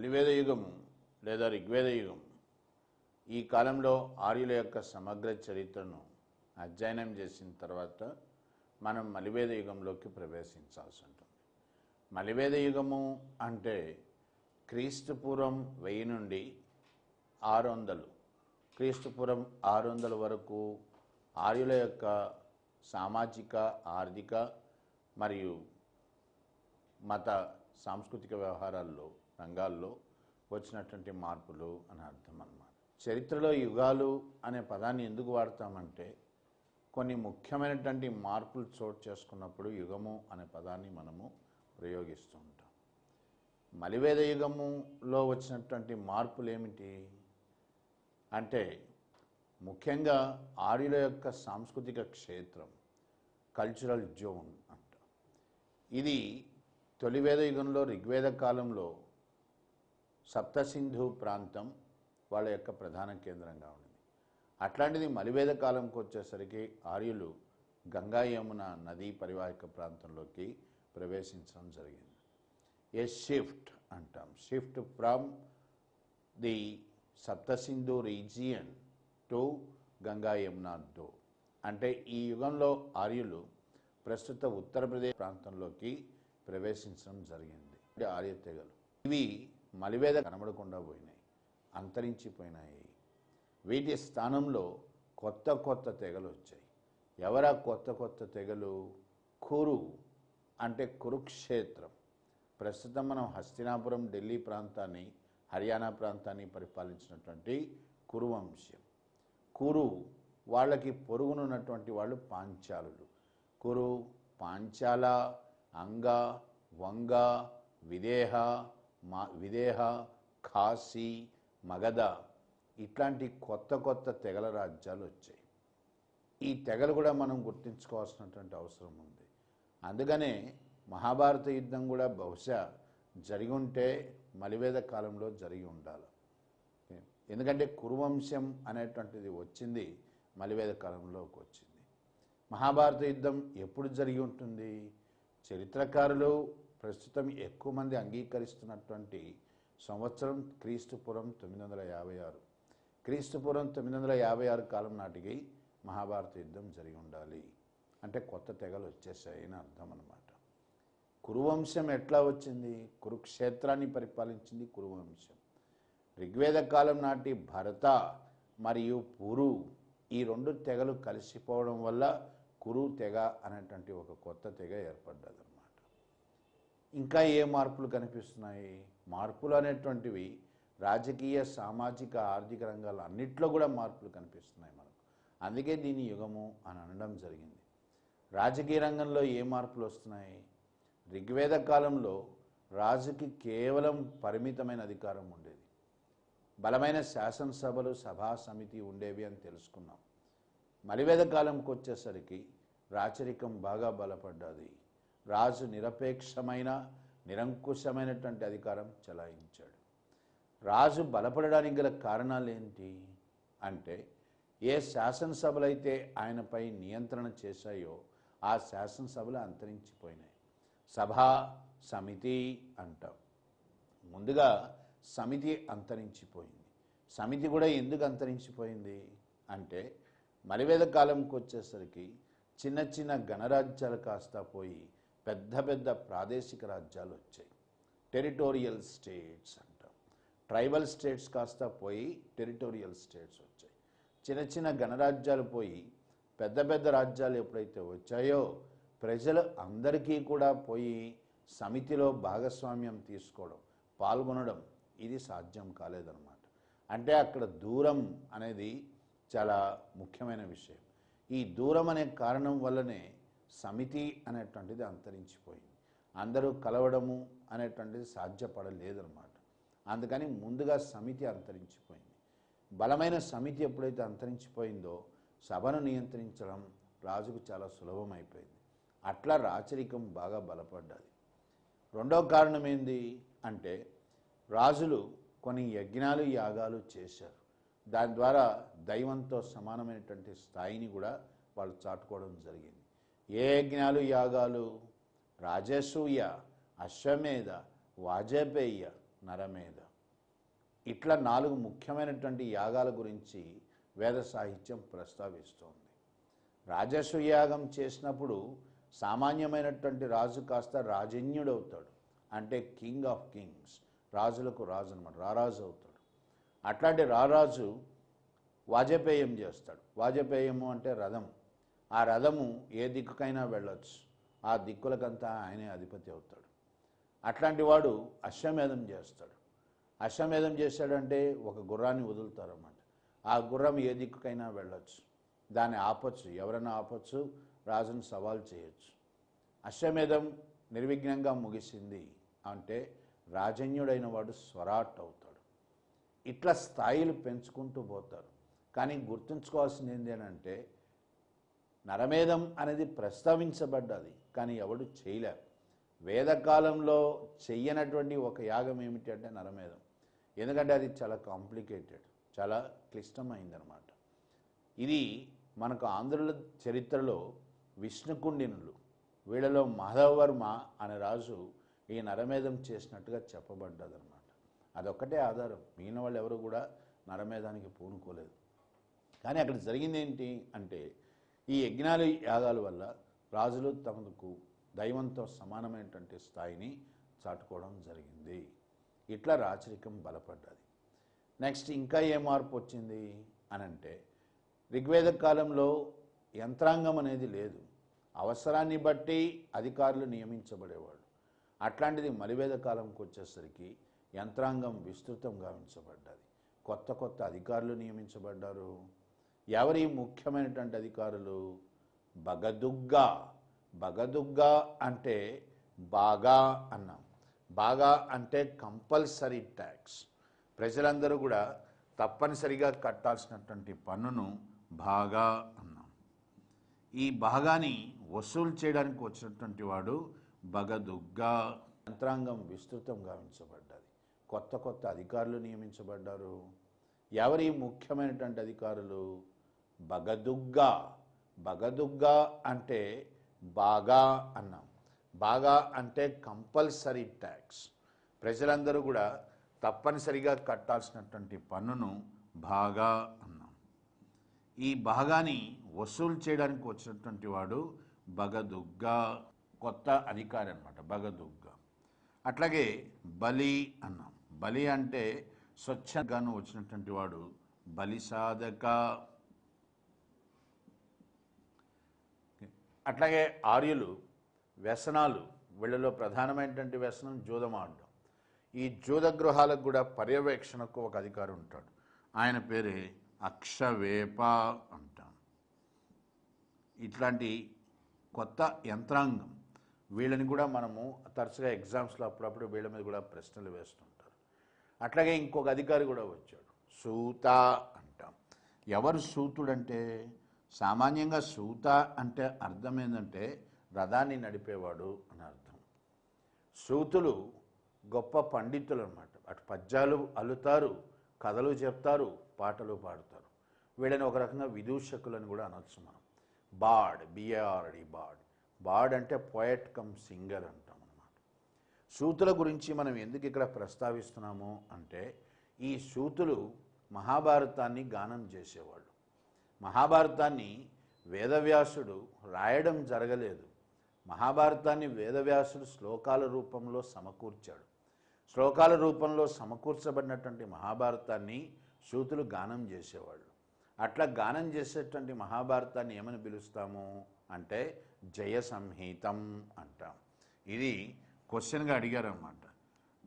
మలివేద యుగము లేదా ఋగ్వేద యుగం ఈ కాలంలో ఆర్యుల యొక్క సమగ్ర చరిత్రను అధ్యయనం చేసిన తర్వాత మనం మలివేద యుగంలోకి ప్రవేశించాల్సి ఉంటుంది. మలివేద యుగము అంటే క్రీస్తుపూర్వం 1000 నుండి 600 క్రీస్తుపూర్వం 600 వరకు ఆర్యుల యొక్క సామాజిక ఆర్థిక మరియు మత సాంస్కృతిక వ్యవహారాల్లో రంగాల్లో వచ్చినటువంటి మార్పులు అని అర్థం అన్నమాట. చరిత్రలో యుగాలు అనే పదాన్ని ఎందుకు వాడతామంటే కొన్ని ముఖ్యమైనటువంటి మార్పులు చోటు చేసుకున్నప్పుడు యుగము అనే పదాన్ని మనము ప్రయోగిస్తూ ఉంటాం. మలివేద యుగములో వచ్చినటువంటి మార్పులు ఏమిటి అంటే ముఖ్యంగా ఆర్యుల యొక్క సాంస్కృతిక క్షేత్రం కల్చరల్ జోన్ అంట. ఇది తొలివేద యుగంలో ఋగ్వేద కాలంలో సప్తసింధు ప్రాంతం వాళ్ళ యొక్క ప్రధాన కేంద్రంగా ఉంది. అట్లాంటిది మలివేద కాలంకి వచ్చేసరికి ఆర్యులు గంగా యమున నదీ పరివాహక ప్రాంతంలోకి ప్రవేశించడం జరిగింది. ఏ షిఫ్ట్ అంటాం, shift from the Saptasindhu region to Ganga Yamuna దో. అంటే ఈ యుగంలో ఆర్యులు ప్రస్తుత ఉత్తరప్రదేశ్ ప్రాంతంలోకి ప్రవేశించడం జరిగింది. ఆర్య తెగలు ఇవి మలివేద కనబడకుండా పోయినాయి, అంతరించిపోయినాయి. వీటి స్థానంలో కొత్త కొత్త తెగలు వచ్చాయి. ఎవరా కొత్త కొత్త తెగలు? కురు అంటే కురుక్షేత్రం. ప్రస్తుతం మనం హస్తినాపురం ఢిల్లీ ప్రాంతాన్ని హర్యానా ప్రాంతాన్ని పరిపాలించినటువంటి కురువంశం. కురు వాళ్ళకి పొరుగునున్నటువంటి వాళ్ళు పాంచాలులు. కురు, పాంచాల, అంగ, వంగ, విదేహ, కాశీ, మగధ ఇట్లాంటి కొత్త కొత్త తెగల రాజ్యాలు వచ్చాయి. ఈ తెగలు కూడా మనం గుర్తించుకోవాల్సినటువంటి అవసరం ఉంది. అందుకనే మహాభారత యుద్ధం కూడా బహుశా జరిగి ఉంటే మలివేద కాలంలో జరిగి ఉండాలి. ఎందుకంటే కురువంశం అనేటువంటిది వచ్చింది మలివేద కాలంలోకి వచ్చింది. మహాభారత యుద్ధం ఎప్పుడు జరిగి ఉంటుంది? చరిత్రకారులు ప్రస్తుతం ఎక్కువ మంది అంగీకరిస్తున్నటువంటి సంవత్సరం క్రీస్తుపూర్వం 956. క్రీస్తుపూర్వం 956 కాలం నాటికి మహాభారత యుద్ధం జరిగి ఉండాలి. అంటే కొత్త తెగలు వచ్చేసాయి అని అర్థం అన్నమాట. కురువంశం ఎట్లా వచ్చింది? కురుక్షేత్రాన్ని పరిపాలించింది కురువంశం. ఋగ్వేద కాలం నాటి భరత మరియు పురు ఈ రెండు తెగలు కలిసిపోవడం వల్ల కురు తెగ అనేటువంటి ఒక కొత్త తెగ ఏర్పడ్డది అన్నమాట. ఇంకా ఏ మార్పులు కనిపిస్తున్నాయి? మార్పులు అనేటువంటివి రాజకీయ సామాజిక ఆర్థిక రంగాలు అన్నిట్లో కూడా మార్పులు కనిపిస్తున్నాయి మనకు. అందుకే దీని యుగము అని అనడం జరిగింది. రాజకీయ రంగంలో ఏ మార్పులు వస్తున్నాయి? ఋగ్వేద కాలంలో రాజుకి కేవలం పరిమితమైన అధికారం ఉండేది. బలమైన శాసనసభలు సభా సమితి ఉండేవి అని తెలుసుకున్నాం. మలివేద కాలంకి వచ్చేసరికి రాచరికం బాగా బలపడ్డది. రాజు నిరపేక్షమైన నిరంకుశమైనటువంటి అధికారం చెలాయించాడు. రాజు బలపడడానికి గల కారణాలు ఏంటి అంటే ఏ శాసనసభలైతే ఆయనపై నియంత్రణ చేశాయో ఆ శాసనసభలు అంతరించిపోయినాయి. సభా సమితి అంటాం. ముందుగా సమితి అంతరించిపోయింది. సమితి కూడా ఎందుకు అంతరించిపోయింది అంటే మలివేద కాలంకి వచ్చేసరికి చిన్న చిన్న గణరాజ్యాలు కాస్త పోయి పెద్ద పెద్ద ప్రాదేశిక రాజ్యాలు వచ్చాయి. టెరిటోరియల్ స్టేట్స్ అంటాం. ట్రైబల్ స్టేట్స్ కాస్త పోయి టెరిటోరియల్ స్టేట్స్ వచ్చాయి. చిన్న చిన్న గణరాజ్యాలు పోయి పెద్ద పెద్ద రాజ్యాలు ఎప్పుడైతే వచ్చాయో ప్రజలు అందరికీ కూడా పోయి సమితిలో భాగస్వామ్యం తీసుకోవడం, పాల్గొనడం ఇది సాధ్యం కాలేదన్నమాట. అంటే అక్కడ దూరం అనేది చాలా ముఖ్యమైన విషయం. ఈ దూరం అనే కారణం వల్లనే సమితి అనేటువంటిది అంతరించిపోయింది. అందరూ కలవడము అనేటువంటిది సాధ్యపడలేదన్నమాట. అందుకని ముందుగా సమితి అంతరించిపోయింది. బలమైన సమితి ఎప్పుడైతే అంతరించిపోయిందో సభను నియంత్రించడం రాజుకు చాలా సులభమైపోయింది. అట్లా రాచరికం బాగా బలపడ్డది. రెండో కారణం ఏంది అంటే రాజులు కొన్ని యజ్ఞాలు యాగాలు చేశారు. దాని ద్వారా దైవంతో సమానమైనటువంటి స్థాయిని కూడా వాళ్ళు చాటుకోవడం జరిగింది. ఏ యజ్ఞాలు యాగాలు? రాజసూయ, అశ్వమేధ, వాజపేయ, నరమేధ. ఇట్లా 4 ముఖ్యమైనటువంటి యాగాల గురించి వేద సాహిత్యం ప్రస్తావిస్తోంది. రాజస్వ యాగం చేసినప్పుడు సామాన్యమైనటువంటి రాజు కాస్త రాజన్యుడవుతాడు, అంటే కింగ్ ఆఫ్ కింగ్స్, రాజులకు రాజు అనమాట, రారాజు అవుతాడు. అట్లాంటి రారాజు వాజపేయం చేస్తాడు. వాజపేయము అంటే రథం. ఆ రథము ఏ దిక్కుకైనా వెళ్ళొచ్చు, ఆ దిక్కులకంతా ఆయనే అధిపతి అవుతాడు. అట్లాంటి వాడు అశ్వమేధం చేస్తాడు. అశ్వమేధం చేశాడంటే ఒక గుర్రాన్ని వదులుతారన్నమాట. ఆ గుర్రం ఏ దిక్కుకైనా వెళ్ళొచ్చు, దాన్ని ఆపచ్చు, ఎవరైనా ఆపచ్చు, రాజును సవాల్ చేయొచ్చు. అశ్వమేధం నిర్విఘ్నంగా ముగిసింది అంటే రాజన్యుడైన వాడు స్వరాట్ అవుతాడు. ఇట్లా స్థాయిలు పెంచుకుంటూ పోతారు. కానీ గుర్తుంచుకోవాల్సింది ఏంటంటే నరమేధం అనేది ప్రస్తావించబడ్డది, కానీ ఎవడు చేయలేరు. వేదకాలంలో చెయ్యనటువంటి ఒక యాగం ఏమిటి అంటే నరమేధం. ఎందుకంటే అది చాలా కాంప్లికేటెడ్, చాలా క్లిష్టమైందనమాట. ఇది మనకు ఆంధ్రుల చరిత్రలో విష్ణుకుండినులు, వీళ్ళలో మాధవవర్మ అనే రాజు ఈ నరమేధం చేసినట్టుగా చెప్పబడ్డదన్నమాట. అదొక్కటే ఆధారం, మిగిలిన వాళ్ళు ఎవరు కూడా నరమేధానికి పూనుకోలేదు. కానీ అక్కడ జరిగింది ఏంటి అంటే ఈ యజ్ఞాలు యాగాల వల్ల రాజులు తమకు దైవంతో సమానమైనటువంటి స్థాయిని చాటుకోవడం జరిగింది. ఇట్లా రాచరికం బలపడ్డది. నెక్స్ట్ ఇంకా ఏ మార్పు వచ్చింది అనంటే ఋగ్వేద కాలంలో యంత్రాంగం అనేది లేదు, అవసరాన్ని బట్టి అధికారులు నియమించబడేవాళ్ళు. అట్లాంటిది మలివేద కాలంకి వచ్చేసరికి యంత్రాంగం విస్తృతం గావించబడ్డది. కొత్త కొత్త అధికారులు నియమించబడ్డారు. ఎవరి ముఖ్యమైనటువంటి అధికారులు? బగదుగ్గా. బగదుగ్గా అంటే బాగా అన్నాం. బాగా అంటే కంపల్సరీ ట్యాక్స్, ప్రజలందరూ కూడా తప్పనిసరిగా కట్టాల్సినటువంటి పన్నును బాగా అన్నాం. ఈ బాగాని వసూలు చేయడానికి వచ్చినటువంటి వాడు బగదుగ్గా. యంత్రాంగం విస్తృతం గావించబడ్డది. కొత్త కొత్త అధికారులు నియమించబడ్డారు. ఎవరి ముఖ్యమైనటువంటి అధికారులు? బగదుగ్గా. బగదుగ్గా అంటే బాగా అన్నాం. బాగా అంటే కంపల్సరీ ట్యాక్స్, ప్రజలందరూ కూడా తప్పనిసరిగా కట్టాల్సినటువంటి పన్నును బాగా అన్నాం. ఈ బాగాని వసూలు చేయడానికి వచ్చినటువంటి వాడు బగదుగ్గా, కొత్త అధికారి అన్నమాట, బగదుగ్గా. అట్లాగే బలి అన్నాం. బలి అంటే స్వచ్ఛంగాను వచ్చినటువంటి వాడు బలిసాధక. అట్లాగే ఆర్యులు వ్యసనాలు, వీళ్ళలో ప్రధానమైనటువంటి వ్యసనం జూదం ఆడడం. ఈ జూద గృహాలకు కూడా పర్యవేక్షణకు ఒక అధికారి ఉంటాడు, ఆయన పేరే అక్షవేప అంటాం. ఇట్లాంటి కొత్త యంత్రాంగం, వీళ్ళని కూడా మనము తరచుగా ఎగ్జామ్స్లో అప్పుడప్పుడు వీళ్ళ మీద కూడా ప్రశ్నలు వేస్తుంటారు. అట్లాగే ఇంకొక అధికారి కూడా వచ్చాడు, సూత అంటాం. ఎవరు సూతుడంటే? సామాన్యంగా సూత అంటే అర్థం ఏంటంటే రథాన్ని నడిపేవాడు అని అర్థం. సూతులు గొప్ప పండితులు అన్నమాట. అటు పద్యాలు అల్లుతారు, కథలు చెప్తారు, పాటలు పాడుతారు. వీళ్ళని ఒక రకంగా విదూషకులని కూడా అనొచ్చు మనం. Bard, B A R D, bard. బాడ్ అంటే పోయట్ కమ్ సింగర్ అంటాం అన్నమాట. సూతుల గురించి మనం ఎందుకు ఇక్కడ ప్రస్తావిస్తున్నాము అంటే ఈ సూతులు మహాభారతాన్ని గానం చేసేవాళ్ళు. మహాభారతాన్ని వేదవ్యాసుడు రాయడం జరగలేదు. మహాభారతాన్ని వేదవ్యాసుడు శ్లోకాల రూపంలో సమకూర్చాడు. శ్లోకాల రూపంలో సమకూర్చబడినటువంటి మహాభారతాన్ని సూతులు గానం చేసేవాళ్ళు. అట్లా గానం చేసేటువంటి మహాభారతాన్ని ఏమని పిలుస్తాము అంటే జయ సంహితం అంటాం. ఇది క్వశ్చన్గా అడిగారు అన్నమాట.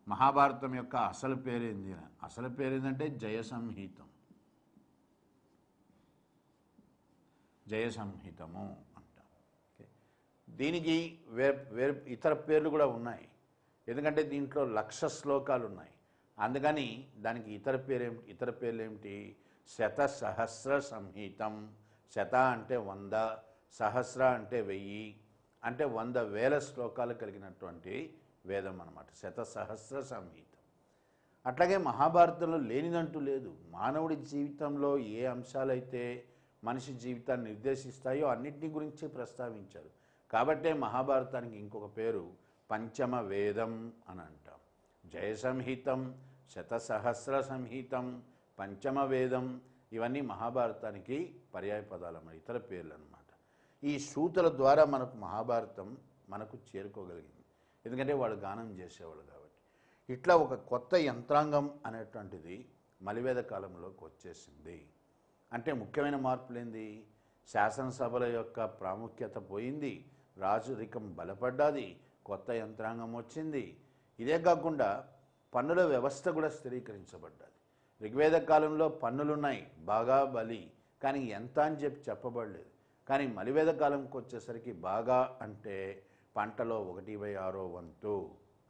మహాభారతం యొక్క అసలు పేరేంది? అసలు పేరేందంటే జయ సంహితం, జయ సంహితము అంటాం. దీనికి వేరే ఇతర పేర్లు కూడా ఉన్నాయి, ఎందుకంటే దీంట్లో 1,00,000 శ్లోకాలు ఉన్నాయి. అందుకని దానికి ఇతర పేర్లు ఏమిటి? శత సహస్ర సంహితం. శత అంటే 100, సహస్ర అంటే 1000, అంటే 100,000 శ్లోకాలు కలిగినటువంటి వేదం అన్నమాట, శత సహస్ర సంహితం. అట్లాగే మహాభారతంలో లేనిదంటూ లేదు. మానవుడి జీవితంలో ఏ అంశాలైతే మనిషి జీవితాన్ని నిర్దేశిస్తాయో అన్నింటినీ గురించి ప్రస్తావించారు. కాబట్టే మహాభారతానికి ఇంకొక పేరు పంచమ వేదం అని అంటాం. జయ సంహితం, శతసహస్ర సంహితం, పంచమ వేదం, ఇవన్నీ మహాభారతానికి పర్యాయ పదాలన్నమాట, ఇతర పేర్లు అన్నమాట. ఈ సూతుల ద్వారా మనకు మహాభారతం మనకు చేరుకోగలిగింది, ఎందుకంటే వాళ్ళు గానం చేసేవాళ్ళు కాబట్టి. ఇట్లా ఒక కొత్త యంత్రాంగం అనేటువంటిది మలివేద కాలంలోకి వచ్చేసింది. అంటే ముఖ్యమైన మార్పులు ఏంది? శాసనసభల యొక్క ప్రాముఖ్యత పోయింది, రాజరికం బలపడ్డది, కొత్త యంత్రాంగం వచ్చింది. ఇదే కాకుండా పన్నుల వ్యవస్థ కూడా స్థిరీకరించబడ్డది. ఋగ్వేద కాలంలో పన్నులున్నాయి, బాగా బలి, కానీ ఎంత అని చెప్పబడలేదు. కానీ మలివేద కాలంకి వచ్చేసరికి బాగా అంటే పంటలో 1/6 వంతు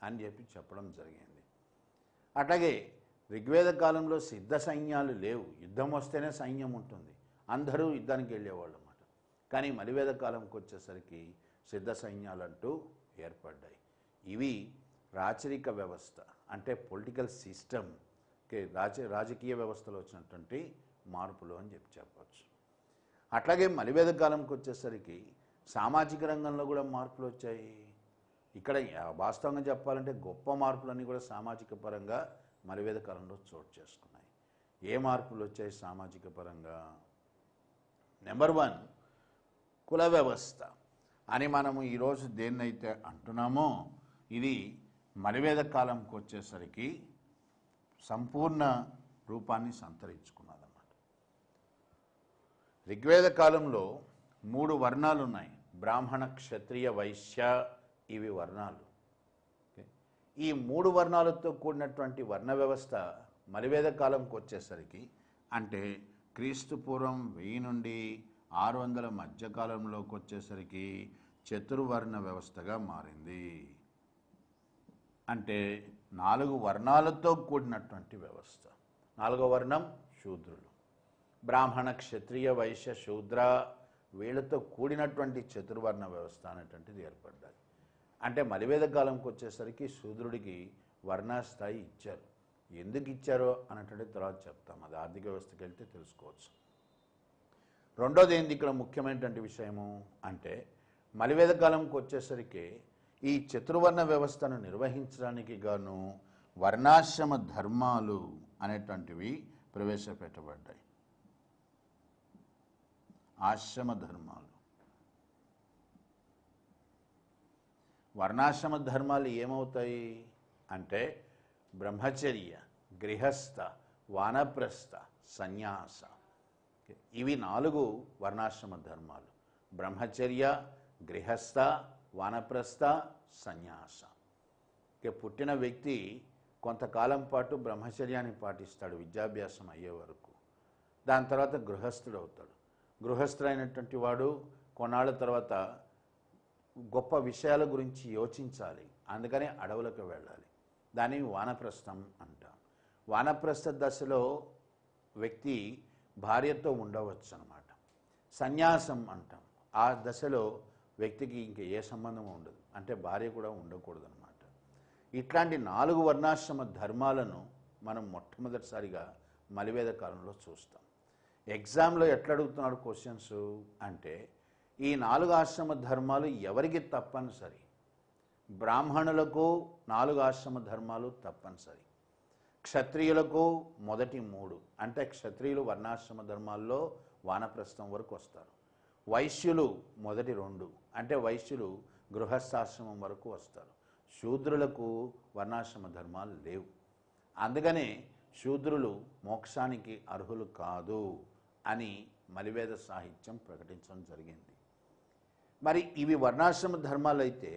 అని చెప్పడం జరిగింది. అట్లాగే ఋగ్వేద కాలంలో సిద్ధ సైన్యాలు లేవు, యుద్ధం వస్తేనే సైన్యం ఉంటుంది, అందరూ యుద్ధానికి వెళ్ళేవాళ్ళు అన్నమాట. కానీ మలివేద కాలంకి వచ్చేసరికి సిద్ధ సైన్యాలంటూ ఏర్పడ్డాయి. ఇవి రాచరిక వ్యవస్థ అంటే పొలిటికల్ సిస్టమ్కి రాజకీయ వ్యవస్థలో వచ్చినటువంటి మార్పులు అని చెప్పవచ్చు. అట్లాగే మలివేద కాలంకి వచ్చేసరికి సామాజిక రంగంలో కూడా మార్పులు వచ్చాయి. ఇక్కడ వాస్తవంగా చెప్పాలంటే గొప్ప మార్పులన్నీ కూడా సామాజిక పరంగా మలివేద కాలంలో చోటు చేసుకున్నాయి. ఏ మార్పులు వచ్చాయి సామాజిక పరంగా? నెంబర్ 1, కుల వ్యవస్థ అని మనము ఈరోజు దేన్నైతే అంటున్నామో ఇది మలివేద కాలంకి వచ్చేసరికి సంపూర్ణ రూపాన్ని సంతరించుకున్నదన్నమాట. ఋగ్వేద కాలంలో 3 వర్ణాలు ఉన్నాయి, బ్రాహ్మణ, క్షత్రియ, వైశ్య, ఇవి వర్ణాలు. ఈ 3 వర్ణాలతో కూడినటువంటి వర్ణ వ్యవస్థ మలివేద కాలంకి వచ్చేసరికి అంటే క్రీస్తు పూర్వం 1000 నుండి 600 మధ్యకాలంలోకి వచ్చేసరికి చతుర్వర్ణ వ్యవస్థగా మారింది. అంటే 4 వర్ణాలతో కూడినటువంటి వ్యవస్థ. 4వ వర్ణం శూద్రులు, బ్రాహ్మణ, క్షత్రియ, వైశ్య, శూద్ర, వీళ్ళతో కూడినటువంటి చతుర్వర్ణ వ్యవస్థ అనేటువంటిది ఏర్పడ్డది. అంటే మలివేద కాలంకి వచ్చేసరికి శూద్రుడికి వర్ణస్థాయి ఇచ్చారు. ఎందుకు ఇచ్చారో అనేటువంటి తర్వాత చెప్తాం, అది ఆర్థిక వ్యవస్థకి వెళ్తే తెలుసుకోవచ్చు. రెండోది ఏంది ఇక్కడ ముఖ్యమైనటువంటి విషయము అంటే మలివేద కాలంకి వచ్చేసరికి ఈ చతుర్వర్ణ వ్యవస్థను నిర్వహించడానికి గాను వర్ణాశ్రమ ధర్మాలు అనేటువంటివి ప్రవేశపెట్టబడ్డాయి. ఆశ్రమ ధర్మాలు, వర్ణాశ్రమ ధర్మాలు ఏమవుతాయి అంటే బ్రహ్మచర్య, గృహస్థ, వానప్రస్థ, సన్యాస, ఇవి 4 వర్ణాశ్రమ ధర్మాలు. బ్రహ్మచర్య, గృహస్థ, వానప్రస్థ, సన్యాస. పుట్టిన వ్యక్తి కొంతకాలం పాటు బ్రహ్మచర్యాన్ని పాటిస్తాడు విద్యాభ్యాసం అయ్యే వరకు. దాని తర్వాత గృహస్థుడు అవుతాడు. గృహస్థుడైనటువంటి వాడు కొన్నాళ్ళ తర్వాత గొప్ప విషయాల గురించి యోచించాలి, అందుకని అడవులకు వెళ్ళాలి. దాన్ని వానప్రస్థం అంటాం. వానప్రస్థ దశలో వ్యక్తి భార్యతో ఉండవచ్చు అన్నమాట. సన్యాసం అంటాం, ఆ దశలో వ్యక్తికి ఇంక ఏ సంబంధం ఉండదు, అంటే భార్య కూడా ఉండకూడదు అన్నమాట. ఇట్లాంటి 4 వర్ణాశ్రమ ధర్మాలను మనం మొట్టమొదటిసారిగా మలివేద కాలంలో చూస్తాం. ఎగ్జామ్లో ఎట్లా అడుగుతున్నాడు క్వశ్చన్స్ అంటే ఈ 4 ఆశ్రమ ధర్మాలు ఎవరికి తప్పనిసరి? బ్రాహ్మణులకు 4 ఆశ్రమ ధర్మాలు తప్పనిసరి, క్షత్రియులకు మొదటి 3 అంటే క్షత్రియులు వర్ణాశ్రమ ధర్మాల్లో వానప్రస్థం వరకు వస్తారు. వైశ్యులు మొదటి 2 అంటే వైశ్యులు గృహస్థాశ్రమం వరకు వస్తారు. శూద్రులకు వర్ణాశ్రమ ధర్మాలు లేవు, అందుకనే శూద్రులు మోక్షానికి అర్హులు కాదు అని మలివేద సాహిత్యం ప్రకటించడం జరిగింది. మరి ఇవి వర్ణాశ్రమ ధర్మాలు అయితే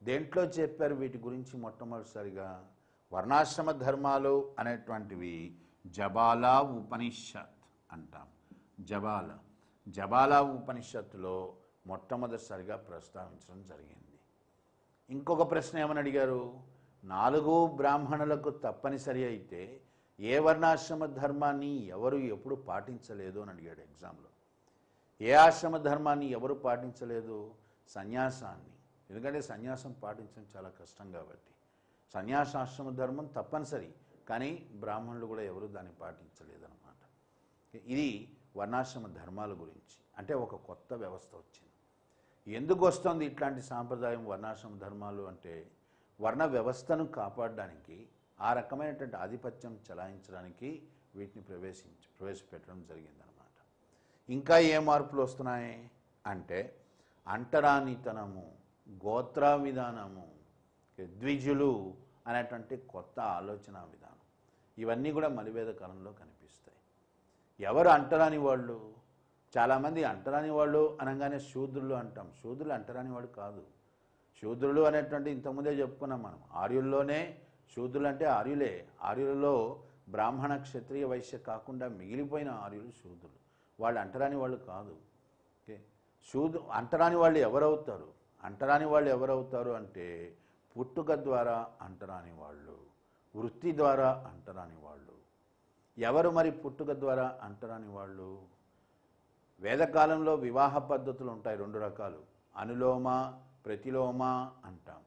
దేంట్లో చెప్పారు వీటి గురించి? మొట్టమొదటిసారిగా వర్ణాశ్రమ ధర్మాలు అనేటువంటివి జబాలా ఉపనిషత్ అంటాం. జబాలా ఉపనిషత్తులో మొట్టమొదటిసారిగా ప్రస్తావించడం జరిగింది. ఇంకొక ప్రశ్న ఏమని అడిగారు? 4 బ్రాహ్మణులకు తప్పనిసరి అయితే ఏ వర్ణాశ్రమ ధర్మాన్ని ఎవరు ఎప్పుడు పాటించలేదు అని అడిగాడు ఎగ్జామ్లో. ఏ ఆశ్రమ ధర్మాన్ని ఎవరు పాటించలేదు? సన్యాసాన్ని. ఎందుకంటే సన్యాసం పాటించడం చాలా కష్టం కాబట్టి సన్యాసాశ్రమ ధర్మం తప్పనిసరి, కానీ బ్రాహ్మణులు కూడా ఎవరు దాన్ని పాటించలేదన్నమాట. ఇది వర్ణాశ్రమ ధర్మాల గురించి. అంటే ఒక కొత్త వ్యవస్థ వచ్చింది. ఎందుకు వస్తుంది ఇట్లాంటి సాంప్రదాయం వర్ణాశ్రమ ధర్మాలు అంటే వర్ణ వ్యవస్థను కాపాడడానికి ఆ రకమైనటువంటి ఆధిపత్యం చలాయించడానికి వీటిని ప్రవేశపెట్టడం జరిగిందనమాట. ఇంకా ఏ మార్పులు వస్తున్నాయి అంటే అంటరానితనము, గోత్ర విధానము, ద్విజులు అనేటువంటి కొత్త ఆలోచన విధానం, ఇవన్నీ కూడా మలివేద కాలంలో కనిపిస్తాయి. ఎవరు అంటరాని వాళ్ళు? చాలామంది అంటరాని వాళ్ళు అనగానే శూద్రులు అంటాం. శూద్రులు అంటరాని వాడు కాదు. శూద్రులు అనేటువంటి ఇంతకుముందే చెప్పుకున్నాం మనం. ఆర్యుల్లోనే శూద్రులు అంటే ఆర్యులే. ఆర్యులలో బ్రాహ్మణ, క్షత్రియ, వైశ్య కాకుండా మిగిలిపోయిన ఆర్యులు శూద్రులు. వాళ్ళు అంటరాని వాళ్ళు కాదు. ఓకే, అంటరాని వాళ్ళు ఎవరవుతారు? అంటరాని వాళ్ళు ఎవరవుతారు అంటే పుట్టుక ద్వారా అంటరాని వాళ్ళు, వృత్తి ద్వారా అంటరాని వాళ్ళు. ఎవరు మరి పుట్టుక ద్వారా అంటరాని వాళ్ళు? వేదకాలంలో వివాహ పద్ధతులు ఉంటాయి 2 రకాలు. అనులోమ, ప్రతిలోమ అంటాం.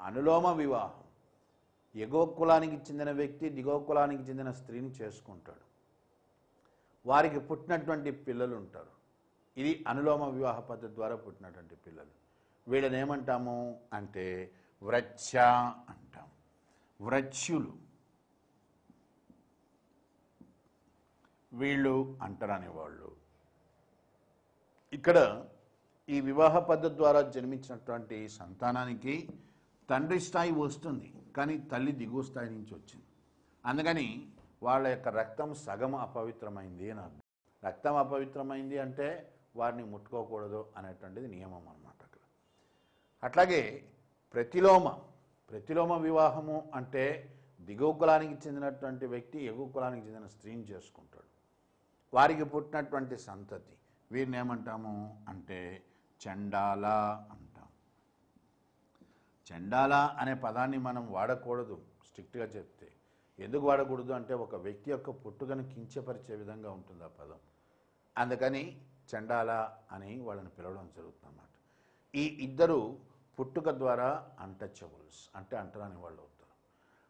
అనులోమ వివాహం, ఎగువ కులానికి చెందిన వ్యక్తి దిగువ కులానికి చెందిన స్త్రీని చేసుకుంటాడు. వారికి పుట్టినటువంటి పిల్లలు ఉంటారు. ఇది అనులోమ వివాహ పద్ధతి ద్వారా పుట్టినటువంటి పిల్లలు. వీళ్ళని ఏమంటాము అంటే వ్రత్య అంటాం. వ్రత్యులు వీళ్ళు అంటరాని వాళ్ళు. ఇక్కడ ఈ వివాహ పద్ధతి ద్వారా జన్మించినటువంటి సంతానానికి తండ్రి స్థాయి వస్తుంది, కానీ తల్లి దిగువ స్థాయి నుంచి వచ్చింది. అందుకని వాళ్ళ యొక్క రక్తం సగం అపవిత్రమైంది అని అర్థం. రక్తం అపవిత్రమైంది అంటే వారిని ముట్టుకోకూడదు అనేటువంటిది నియమం అన్నమాట అక్కడ. అట్లాగే ప్రతిలోమ వివాహము అంటే దిగువ కులానికి చెందినటువంటి వ్యక్తి ఎగువ కులానికి చెందిన స్త్రీని చేసుకుంటాడు. వారికి పుట్టినటువంటి సంతతి వీరిని ఏమంటాము అంటే చండాల అంటాం. చండాల అనే పదాన్ని మనం వాడకూడదు స్ట్రిక్ట్గా చెప్తే. ఎందుకు వాడకూడదు అంటే ఒక వ్యక్తి యొక్క పుట్టుకను కించపరిచే విధంగా ఉంటుంది ఆ పదం. అందుకని చండాల అని వాళ్ళని పిలవడం జరుగుతుందన్నమాట. ఈ ఇద్దరు పుట్టుక ద్వారా అన్టచబుల్స్, అంటే అంటరాని వాళ్ళు అవుతారు.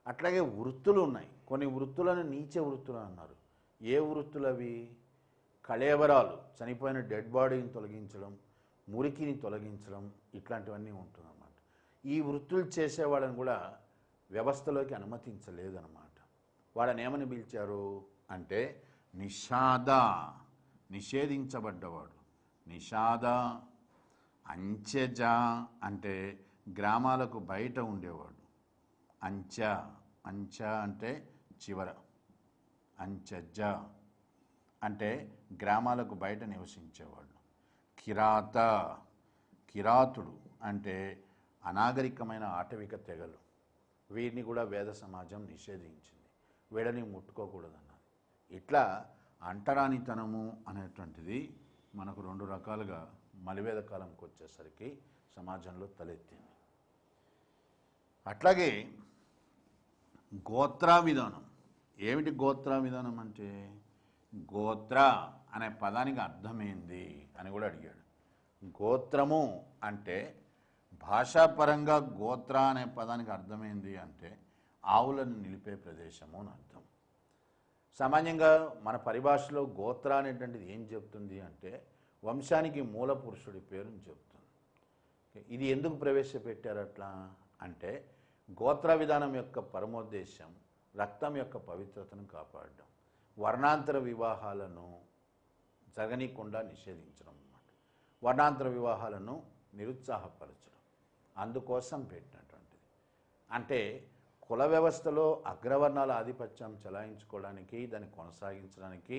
అట్లాగే వృత్తులు ఉన్నాయి. కొన్ని వృత్తులను నీచ వృత్తులు అన్నారు. ఏ వృత్తులు అవి? కళేవరాలు, చనిపోయిన డెడ్ బాడీని తొలగించడం, మురికిని తొలగించడం, ఇట్లాంటివన్నీ ఉంటుందన్నమాట. ఈ వృత్తులు చేసేవాళ్ళని కూడా వ్యవస్థలోకి అనుమతించలేదన్నమాట. వాళ్ళని ఏమని పిలిచారు అంటే నిషాద, నిషేధించబడ్డవాడు. నిషాద. అంచెజ అంటే గ్రామాలకు బయట ఉండేవాడు. అంచ అంటే చివర. అంచెజ అంటే గ్రామాలకు బయట నివసించేవాడు. కిరాతుడు అంటే అనాగరికమైన ఆటవిక తెగలు. వీరిని కూడా వేద సమాజం నిషేధించింది. వీళ్ళని ముట్టుకోకూడదన్నది. ఇట్లా అంటరానితనము అనేటువంటిది మనకు 2 రకాలుగా మలివేద కాలంకి వచ్చేసరికి సమాజంలో తలెత్తింది. అట్లాగే గోత్ర విధానం. ఏమిటి గోత్ర విధానం అంటే? గోత్ర అనే పదానికి అర్థమైంది అని కూడా అడిగాడు. గోత్రము అంటే భాషాపరంగా గోత్ర అనే పదానికి అర్థమైంది అంటే ఆవులను నిలిపే ప్రదేశము అని అర్థం. సామాన్యంగా మన పరిభాషలో గోత్ర అనేటువంటిది ఏం చెప్తుంది అంటే వంశానికి మూల పురుషుడి పేరుని చెప్తుంది. ఇది ఎందుకు ప్రవేశపెట్టారు అట్లా అంటే గోత్ర విధానం యొక్క పరమోద్దేశం రక్తం యొక్క పవిత్రతను కాపాడడం, వర్ణాంతర వివాహాలను జరగనీయకుండా నిషేధించడం అన్నమాట. వర్ణాంతర వివాహాలను నిరుత్సాహపరచడం అందుకోసం పెట్టినటువంటిది. అంటే కుల వ్యవస్థలో అగ్రవర్ణాల ఆధిపత్యం చలాయించుకోవడానికి, దాన్ని కొనసాగించడానికి,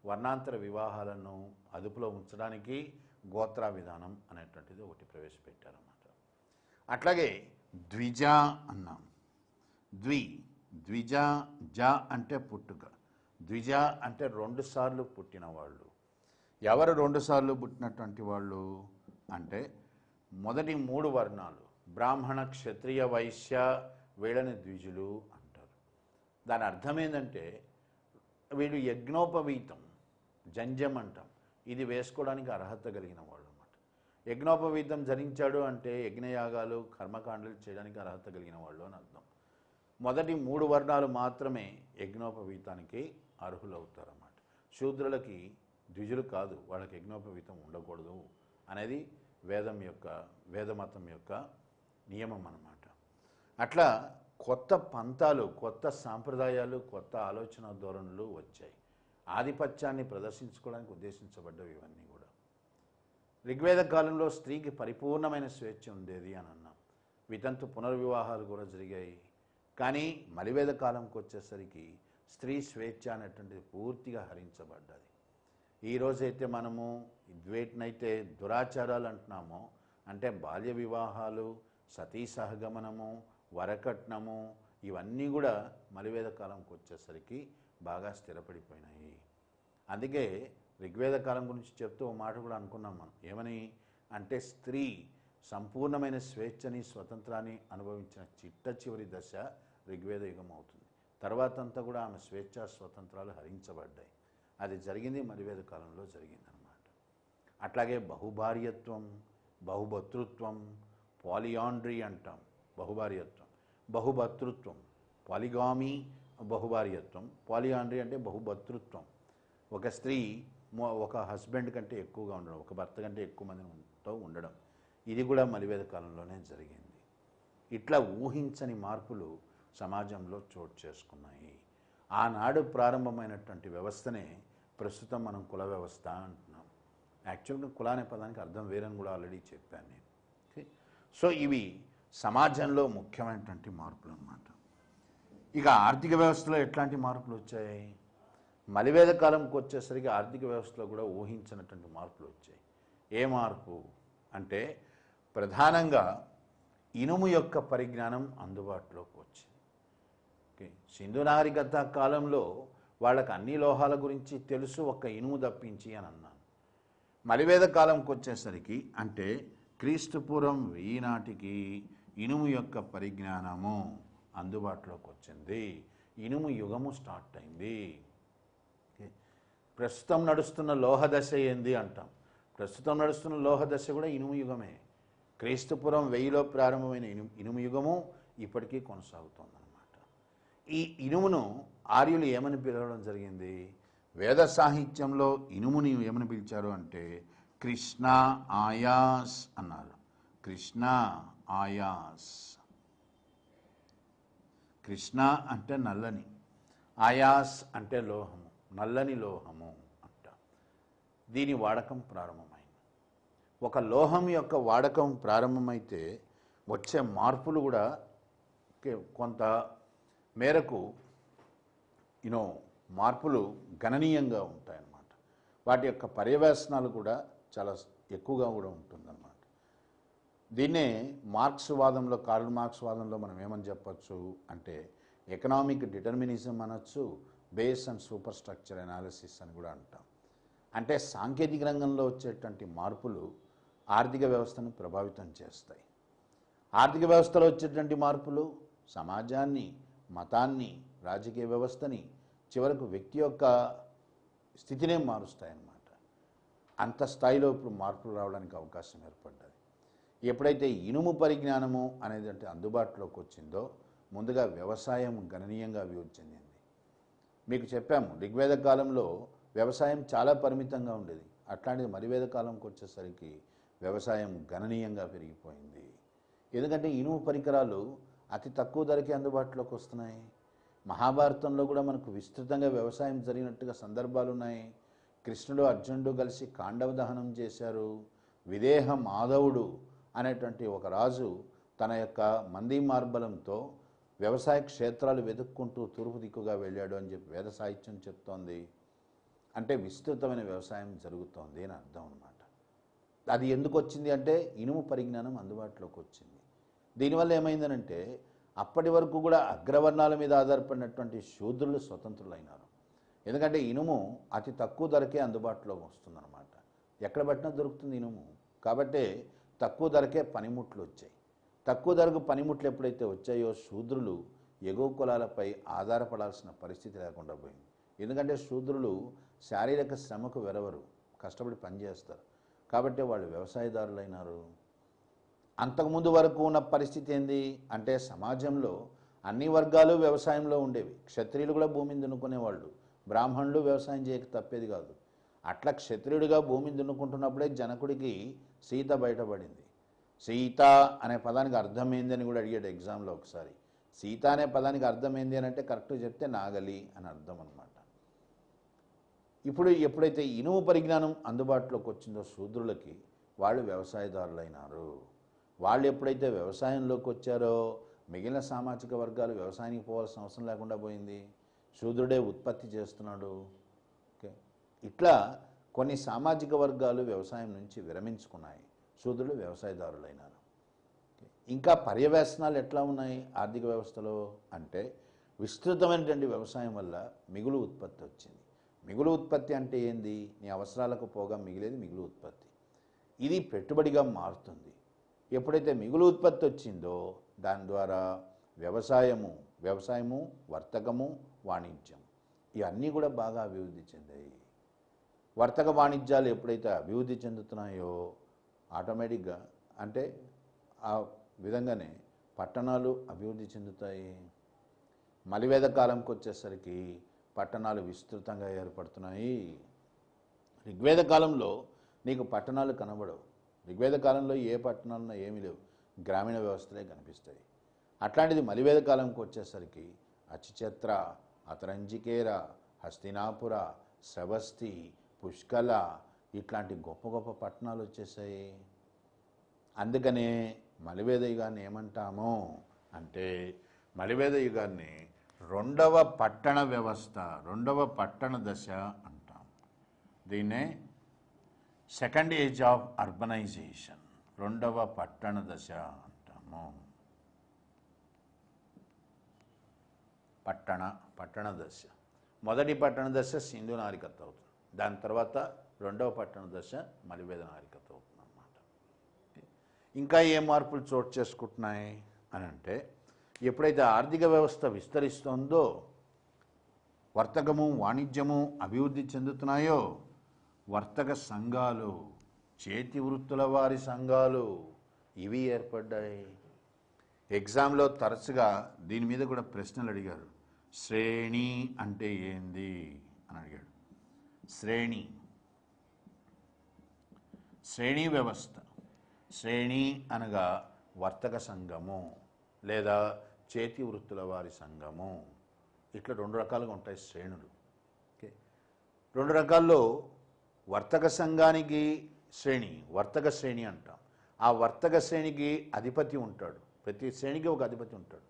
వర్ణాంతర వివాహాలను అదుపులో ఉంచడానికి గోత్ర విధానం అనేటువంటిది ఒకటి ప్రవేశపెట్టారన్నమాట. అట్లాగే ద్విజ అన్నాం. ద్విజ జ అంటే పుట్టుక. ద్విజ అంటే 2 సార్లు పుట్టిన వాళ్ళు. ఎవరు 2 సార్లు పుట్టినటువంటి వాళ్ళు అంటే మొదటి 3 వర్ణాలు బ్రాహ్మణ, క్షత్రియ, వైశ్య వీళ్ళని ద్విజులు అంటారు. దాని అర్థం ఏంటంటే వీళ్ళు యజ్ఞోపవీతం, జంజం అంటాం, ఇది వేసుకోవడానికి అర్హత కలిగిన వాళ్ళు అన్నమాట. యజ్ఞోపవీతం ధరించాడు అంటే యజ్ఞయాగాలు, కర్మకాండలు చేయడానికి అర్హత కలిగిన వాళ్ళు అని అర్థం. మొదటి 3 వర్ణాలు మాత్రమే యజ్ఞోపవీతానికి అర్హులవుతారన్నమాట. శూద్రులకి ద్విజులు కాదు, వాళ్ళకి యజ్ఞోపవీతం ఉండకూడదు అనేది వేదమతం యొక్క నియమం అన్నమాట. అట్లా కొత్త పంతాలు, కొత్త సాంప్రదాయాలు, కొత్త ఆలోచన ధోరణులు వచ్చాయి. ఆధిపత్యాన్ని ప్రదర్శించుకోవడానికి ఉద్దేశించబడ్డవి ఇవన్నీ కూడా. ఋగ్వేద కాలంలో స్త్రీకి పరిపూర్ణమైన స్వేచ్ఛ ఉండేది అని అన్నాం. వితంతు పునర్వివాహాలు కూడా జరిగాయి. కానీ మలివేద కాలంకి వచ్చేసరికి స్త్రీ స్వేచ్ఛ అనేటువంటిది పూర్తిగా హరించబడ్డది. ఈరోజైతే మనము వేటినైతే దురాచారాలు అంటున్నామో, అంటే బాల్య వివాహాలు, సతీ సహగమనము, వరకట్నము, ఇవన్నీ కూడా మలివేద కాలంకి వచ్చేసరికి బాగా స్థిరపడిపోయినాయి. అందుకే ఋగ్వేద కాలం గురించి చెప్తూ ఒక మాట కూడా అనుకున్నాం మనం. ఏమని అంటే, స్త్రీ సంపూర్ణమైన స్వేచ్ఛని, స్వతంత్రాన్ని అనుభవించిన చిట్ట చివరి దశ ఋగ్వేద యుగం అవుతుంది. తర్వాత అంతా కూడా ఆమె స్వేచ్ఛ స్వతంత్రాలు హరించబడ్డాయి. అది జరిగింది మలివేద కాలంలో జరిగిందనమాట. అట్లాగే బహుభార్యత్వం, బహుభర్తృత్వం, పాలియాండ్రీ అంటాం. బహుభార్యత్వం, బహుభర్తృత్వం, పాలిగామి, బహుభార్యత్వం. పాలియాండ్రీ అంటే బహుభర్తృత్వం. ఒక స్త్రీ ఒక హస్బెండ్ కంటే ఎక్కువగా ఉండడం, ఒక భర్త కంటే ఎక్కువ మందితో ఉండడం, ఇది కూడా మలివేద కాలంలోనే జరిగింది. ఇట్లా ఊహించని మార్పులు సమాజంలో చోటు చేసుకున్నాయి. ఆనాడు ప్రారంభమైనటువంటి వ్యవస్థనే ప్రస్తుతం మనం కుల వ్యవస్థ అంటున్నాం. యాక్చువల్గా కుల అనే పదానికి అర్థం వేరని కూడా ఆల్రెడీ చెప్పాను నేను. సో ఇవి సమాజంలో ముఖ్యమైనటువంటి మార్పులు అన్నమాట. ఇక ఆర్థిక వ్యవస్థలో ఎట్లాంటి మార్పులు వచ్చాయి? మలివేద కాలంకి వచ్చేసరికి ఆర్థిక వ్యవస్థలో కూడా ఊహించినటువంటి మార్పులు వచ్చాయి. ఏ మార్పు అంటే, ప్రధానంగా ఇనుము యొక్క పరిజ్ఞానం అందుబాటులోకి వచ్చింది. సింధు నాగరికత కాలంలో వాళ్ళకి అన్ని లోహాల గురించి తెలుసు, ఒక్క ఇనుము తప్పించి అని అన్నాను. మలివేద కాలంకి వచ్చేసరికి అంటే క్రీస్తుపూర్వం 1000 నాటికి ఇనుము యొక్క పరిజ్ఞానము అందుబాటులోకి వచ్చింది. ఇనుము యుగము స్టార్ట్ అయింది. ప్రస్తుతం నడుస్తున్న లోహ దశ ఏంది అంటాం. ప్రస్తుతం నడుస్తున్న లోహ దశ కూడా ఇనుము యుగమే. క్రీస్తుపూర్వం 1000లో ప్రారంభమైన ఇనుము యుగము ఇప్పటికీ కొనసాగుతోందన్నమాట. ఈ ఇనుమును ఆర్యులు ఏమని పిలవడం జరిగింది? వేద సాహిత్యంలో ఇనుముని ఏమని పిలిచారు అంటే కృష్ణ ఆయాస్ అన్నారు. కృష్ణ ఆయాస్. కృష్ణ అంటే నల్లని, ఆయాస్ అంటే లోహము, నల్లని లోహము అంట. దీని వాడకం ప్రారంభమైంది. ఒక లోహం యొక్క వాడకం ప్రారంభమైతే వచ్చే మార్పులు కూడా కొంత మేరకు మార్పులు గణనీయంగా ఉంటాయన్నమాట. వాటి యొక్క పర్యవేక్షణాలు కూడా చాలా ఎక్కువగా కూడా ఉంటుందన్నమాట. దీన్నే మార్క్స్ వాదంలో, కార్ల్ మార్క్స్ వాదంలో మనం ఏమని చెప్పచ్చు అంటే ఎకనామిక్ డిటర్మినిజం అనొచ్చు, base and super structure analysis అని కూడా అంటాం. అంటే సాంకేతిక రంగంలో వచ్చేటువంటి మార్పులు ఆర్థిక వ్యవస్థను ప్రభావితం చేస్తాయి. ఆర్థిక వ్యవస్థలో వచ్చేటువంటి మార్పులు సమాజాన్ని, మతాన్ని, రాజకీయ వ్యవస్థని, చివరకు వ్యక్తి యొక్క స్థితినే మారుస్తాయన్నమాట. అంత స్థాయిలో ఇప్పుడు మార్పులు రావడానికి అవకాశం ఏర్పడ్డది. ఎప్పుడైతే ఇనుము పరిజ్ఞానము అనేది అంటే అందుబాటులోకి వచ్చిందో, ముందుగా వ్యవసాయం గణనీయంగా అభివృద్ధి చెందింది. మీకు చెప్పాము, ఋగ్వేద కాలంలో వ్యవసాయం చాలా పరిమితంగా ఉండేది. అట్లాంటిది మలివేద కాలంకి వచ్చేసరికి వ్యవసాయం గణనీయంగా పెరిగిపోయింది. ఎందుకంటే ఇనుము పరికరాలు అతి తక్కువ ధరకే అందుబాటులోకి వస్తున్నాయి. మహాభారతంలో కూడా మనకు విస్తృతంగా వ్యవసాయం జరిగినట్టుగా సందర్భాలు ఉన్నాయి. కృష్ణుడు, అర్జునుడు కలిసి కాండవ దహనం చేశారు. విదేహ మాధవుడు అనేటువంటి ఒక రాజు తన యొక్క మందీ మార్బలంతో వ్యవసాయ క్షేత్రాలు వెతుక్కుంటూ తూర్పు దిక్కుగా వెళ్ళాడు అని చెప్పి వేద సాహిత్యం చెప్తోంది. అంటే విస్తృతమైన వ్యవసాయం జరుగుతోంది అని అర్థం అన్నమాట. అది ఎందుకు వచ్చింది అంటే ఇనుము పరిజ్ఞానం అందుబాటులోకి వచ్చింది. దీనివల్ల ఏమైందనంటే అప్పటి వరకు కూడా అగ్రవర్ణాల మీద ఆధారపడినటువంటి శూద్రులు స్వతంత్రులైనారు. ఎందుకంటే ఇనుము అతి తక్కువ ధరకే అందుబాటులోకి వస్తుందన్నమాట. ఎక్కడ పట్టినా దొరుకుతుంది ఇనుము. కాబట్టి తక్కువ ధరకే పనిముట్లు వచ్చాయి. తక్కువ ధరకు పనిముట్లు ఎప్పుడైతే వచ్చాయో శూద్రులు ఎగువ కులాలపై ఆధారపడాల్సిన పరిస్థితి లేకుండా పోయింది. ఎందుకంటే శూద్రులు శారీరక శ్రమకు వెరవరు, కష్టపడి పనిచేస్తారు. కాబట్టి వాళ్ళు వ్యవసాయదారులైనారు. అంతకుముందు వరకు ఉన్న పరిస్థితి ఏంది అంటే సమాజంలో అన్ని వర్గాలు వ్యవసాయంలో ఉండేవి. క్షత్రియులు కూడా భూమిని దున్నుకునేవాళ్ళు, బ్రాహ్మణులు వ్యవసాయం చేయక తప్పేది కాదు. అట్లా క్షత్రియుడిగా భూమిని దున్నుకుంటున్నప్పుడే జనకుడికి సీత బయటపడింది. సీత అనే పదానికి అర్థం ఏందని కూడా అడిగాడు ఎగ్జామ్లో ఒకసారి. సీత అనే పదానికి అర్థం ఏంది అని అంటే కరెక్ట్గా చెప్తే నాగలి అని అర్థం అనమాట. ఇప్పుడు ఎప్పుడైతే ఇనుము పరిజ్ఞానం అందుబాటులోకి వచ్చిందో శూద్రులకి, వాళ్ళు వ్యవసాయదారులైనారు. వాళ్ళు ఎప్పుడైతే వ్యవసాయంలోకి వచ్చారో మిగిలిన సామాజిక వర్గాలు వ్యవసాయానికి పోవాల్సిన అవసరం లేకుండా పోయింది. శూద్రుడే ఉత్పత్తి చేస్తున్నాడు. ఓకే, ఇట్లా కొన్ని సామాజిక వర్గాలు వ్యవసాయం నుంచి విరమించుకున్నాయి, శూద్రులు వ్యవసాయదారులైనారు. ఇంకా పర్యవేక్షణాలు ఎట్లా ఉన్నాయి ఆర్థిక వ్యవస్థలో అంటే, విస్తృతమైనటువంటి వ్యవసాయం వల్ల మిగులు ఉత్పత్తి వచ్చింది. మిగులు ఉత్పత్తి అంటే ఏంది? నీ అవసరాలకు పోగా మిగిలేది మిగులు ఉత్పత్తి. ఇది పెట్టుబడిగా మారుతుంది. ఎప్పుడైతే మిగులు ఉత్పత్తి వచ్చిందో దాని ద్వారా వ్యవసాయము, వర్తకము, వాణిజ్యం ఇవన్నీ కూడా బాగా అభివృద్ధి చెందాయి. వర్తక వాణిజ్యాలు ఎప్పుడైతే అభివృద్ధి చెందుతున్నాయో ఆటోమేటిక్గా అంటే ఆ విధంగానే పట్టణాలు అభివృద్ధి చెందుతాయి. మలివేద కాలంకి వచ్చేసరికి పట్టణాలు విస్తృతంగా ఏర్పడుతున్నాయి. ఋగ్వేద కాలంలో నీకు పట్టణాలు కనబడవు. ఋగ్వేద కాలంలో ఏ పట్టణాలున్నా ఏమీ లేవు, గ్రామీణ వ్యవస్థలే కనిపిస్తాయి. అట్లాంటిది మలివేద కాలంకి వచ్చేసరికి అచిచత్ర, అతరంజికేర, హస్తినాపుర, శ్రవస్తి, పుష్కల ఇట్లాంటి గొప్ప గొప్ప పట్టణాలు వచ్చేసాయి. అందుకనే మలివేద యుగాన్ని ఏమంటాము అంటే, మలివేద యుగాన్ని రెండవ పట్టణ వ్యవస్థ, రెండవ పట్టణ దశ అంటాం. దీన్నే సెకండ్ ఏజ్ ఆఫ్ అర్బనైజేషన్, రెండవ పట్టణ దశ అంటాము. పట్టణ దశ, మొదటి పట్టణ దశ సింధు నాగరికత అవుతుంది. దాని తర్వాత రెండవ పట్టణ దశ మలివేద నాగరికత అవుతుంది అన్నమాట. ఇంకా ఏ మార్పులు చోటు చేసుకుంటున్నాయి అని అంటే, ఎప్పుడైతే ఆర్థిక వ్యవస్థ విస్తరిస్తుందో, వర్తకము, వాణిజ్యము అభివృద్ధి చెందుతున్నాయో, వర్తక సంఘాలు, చేతి వృత్తుల వారి సంఘాలు ఇవి ఏర్పడ్డాయి. ఎగ్జామ్లో తరచుగా దీని మీద కూడా ప్రశ్నలు అడిగారు. శ్రేణి అంటే ఏంది అని అడిగాడు. శ్రేణి వ్యవస్థ. శ్రేణి అనగా వర్తక సంఘము లేదా చేతి వృత్తుల వారి సంఘము. ఇట్లా రెండు రకాలుగా ఉంటాయి శ్రేణులు. ఓకే, రెండు రకాల్లో వర్తక సంఘానికి వర్తక శ్రేణి అంటాం. ఆ వర్తక శ్రేణికి అధిపతి ఉంటాడు. ప్రతి శ్రేణికి ఒక అధిపతి ఉంటాడు.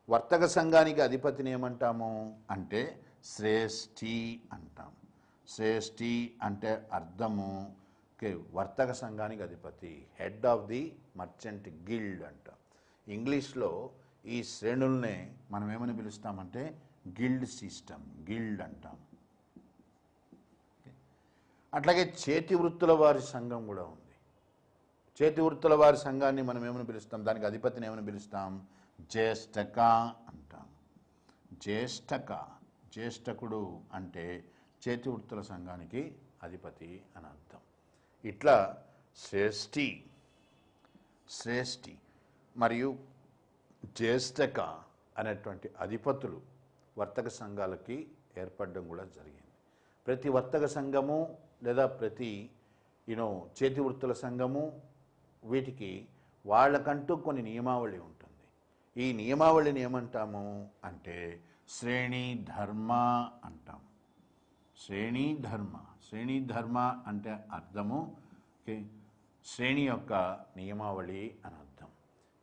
వర్తక సంఘానికి అధిపతిని ఏమంటాము అంటే శ్రేష్ఠి అంటాం. శ్రేష్ఠి అంటే అర్థము ఓకే, వర్తక సంఘానికి అధిపతి, head of the merchant guild అంటాం. ఇంగ్లీష్లో ఈ శ్రేణుల్నే మనం ఏమని పిలుస్తామంటే గిల్డ్ సిస్టమ్, గిల్డ్ అంటాం. అట్లాగే చేతి వృత్తుల వారి సంఘం కూడా ఉంది. చేతి వృత్తుల వారి సంఘాన్ని మనం ఏమని పిలుస్తాం, దానికి అధిపతిని ఏమని పిలుస్తాం, జ్యేష్ఠక అంటాం. జ్యేష్ఠకుడు అంటే చేతి వృత్తుల సంఘానికి అధిపతి అని అర్థం. ఇట్లా శ్రేష్ఠి మరియు జ్యేష్ఠక అనేటువంటి అధిపతులు వర్తక సంఘాలకి ఏర్పడడం కూడా జరిగింది. ప్రతి వర్తక సంఘము లేదా ప్రతి చేతి వృత్తుల సంఘము వీటికి వాళ్ళకంటూ కొన్ని నియమావళి ఉంటుంది. ఈ నియమావళిని ఏమంటాము అంటే శ్రేణి ధర్మ అంటాం. శ్రేణి ధర్మ అంటే అర్థము శ్రేణి యొక్క నియమావళి అని అర్థం.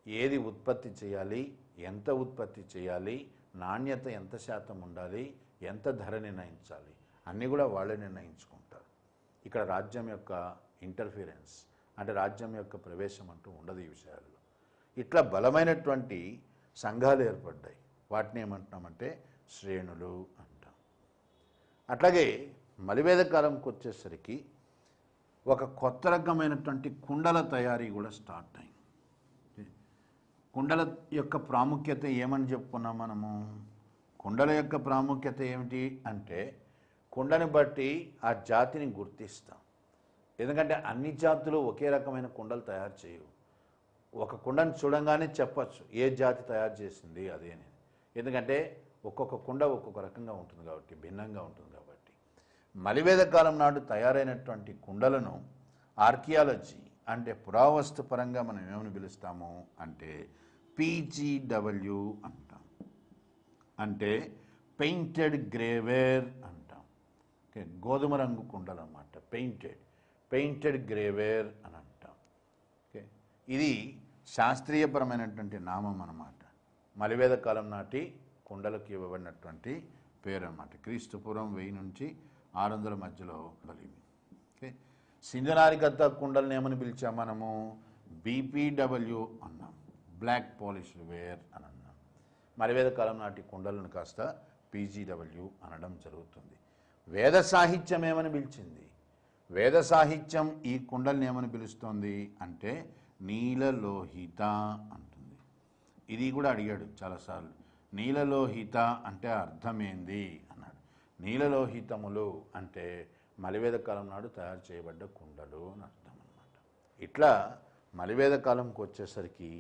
ఏది ఉత్పత్తి చేయాలి, ఎంత ఉత్పత్తి చేయాలి, నాణ్యత ఎంత శాతం ఉండాలి, ఎంత ధర నిర్ణయించాలి అన్నీ కూడా వాళ్ళే నిర్ణయించుకుంటారు. ఇక్కడ రాజ్యం యొక్క ఇంటర్ఫీరెన్స్ అంటే రాజ్యం యొక్క ప్రవేశం అంటూ ఉండదు ఈ విషయాల్లో. ఇట్లా బలమైనటువంటి సంఘాలు ఏర్పడ్డాయి. వాటిని ఏమంటున్నామంటే శ్రేణులు అంటాం. అట్లాగే మలివేద కాలంకి వచ్చేసరికి ఒక కొత్త రకమైనటువంటి కుండల తయారీ కూడా స్టార్ట్ అయింది. కుండల యొక్క ప్రాముఖ్యత ఏమని చెప్పుకున్నాం మనము? కుండల యొక్క ప్రాముఖ్యత ఏమిటి అంటే కుండని బట్టి ఆ జాతిని గుర్తిస్తాం. ఎందుకంటే అన్ని జాతులు ఒకే రకమైన కుండలు తయారు చేయవు. ఒక కుండను చూడంగానే చెప్పచ్చు ఏ జాతి తయారు చేసింది అదే అని. ఎందుకంటే ఒక్కొక్క కుండ ఒక్కొక్క రకంగా ఉంటుంది కాబట్టి, భిన్నంగా ఉంటుంది కాబట్టి. మలివేద కాలం నాడు తయారైనటువంటి కుండలను ఆర్కియాలజీ అంటే పురావస్తు పరంగా మనం ఏమని పిలుస్తాము అంటే PGW అంటాం. అంటే పెయింటెడ్ గ్రేవేర్ అంటాం. ఓకే, గోధుమ రంగు కుండలు అన్నమాట. పెయింటెడ్ గ్రేవేర్ అని అంటాం. ఓకే, ఇది శాస్త్రీయపరమైనటువంటి నామం అన్నమాట. మలివేద కాలం నాటి కుండలకు ఇవ్వబడినటువంటి పేరు అన్నమాట. క్రీస్తుపూర్వం 1000 నుంచి 600 మధ్యలో బలివి. ఓకే, సింధనారికత కుండలను ఏమని పిలిచాం మనము? బీపీడబ్ల్యూ అన్నాం, బ్లాక్ పాలిష్డ్ వేర్ అని అన్నాం. మలివేద కాలం నాటి కుండలను కాస్త పీజీడబ్ల్యూ అనడం జరుగుతుంది. వేద సాహిత్యం ఏమని పిలిచింది? వేద సాహిత్యం ఈ కుండల్ని ఏమని పిలుస్తోంది అంటే నీలలోహిత అంటుంది. ఇది కూడా అడిగాడు చాలాసార్లు. నీలలోహిత అంటే అర్థమేంది అన్నాడు. నీలలోహితములు అంటే మలివేద కాలం నాడు తయారు చేయబడ్డ కుండలు అని అర్థం అన్నమాట. ఇట్లా మలివేద కాలంకి వచ్చేసరికి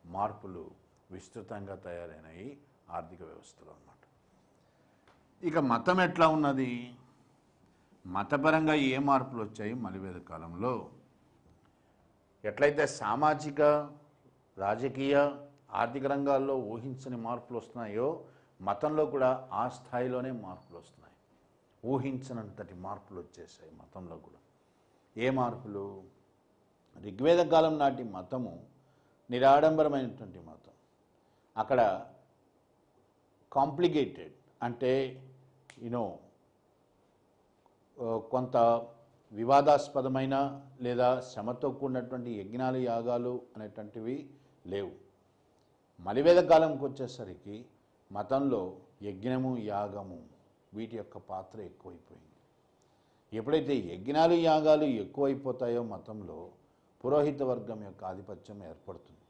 మార్పులు విస్తృతంగా తయారైనాయి ఆర్థిక వ్యవస్థలో అన్నమాట. ఇక మతం ఎట్లా ఉన్నది? మతపరంగా ఏ మార్పులు వచ్చాయి మలివేద కాలంలో? ఎట్లయితే సామాజిక, రాజకీయ, ఆర్థిక రంగాల్లో ఊహించని మార్పులు వస్తున్నాయో మతంలో కూడా ఆ స్థాయిలోనే మార్పులు వస్తున్నాయి. ఊహించనంతటి మార్పులు వచ్చేసాయి మతంలో కూడా. ఏ మార్పులు? ఋగ్వేద కాలం నాటి మతము నిరాడంబరమైనటువంటి మతం. అక్కడ కాంప్లికేటెడ్ అంటే కొంత వివాదాస్పదమైన లేదా శ్రమతో కూడినటువంటి యజ్ఞాలు, యాగాలు అనేటువంటివి లేవు. మలివేద కాలంకి వచ్చేసరికి మతంలో యజ్ఞము, యాగము వీటి యొక్క పాత్ర ఎక్కువైపోయింది. ఎప్పుడైతే యజ్ఞాలు, యాగాలు ఎక్కువైపోతాయో మతంలో పురోహిత వర్గం యొక్క ఆధిపత్యం ఏర్పడుతుంది.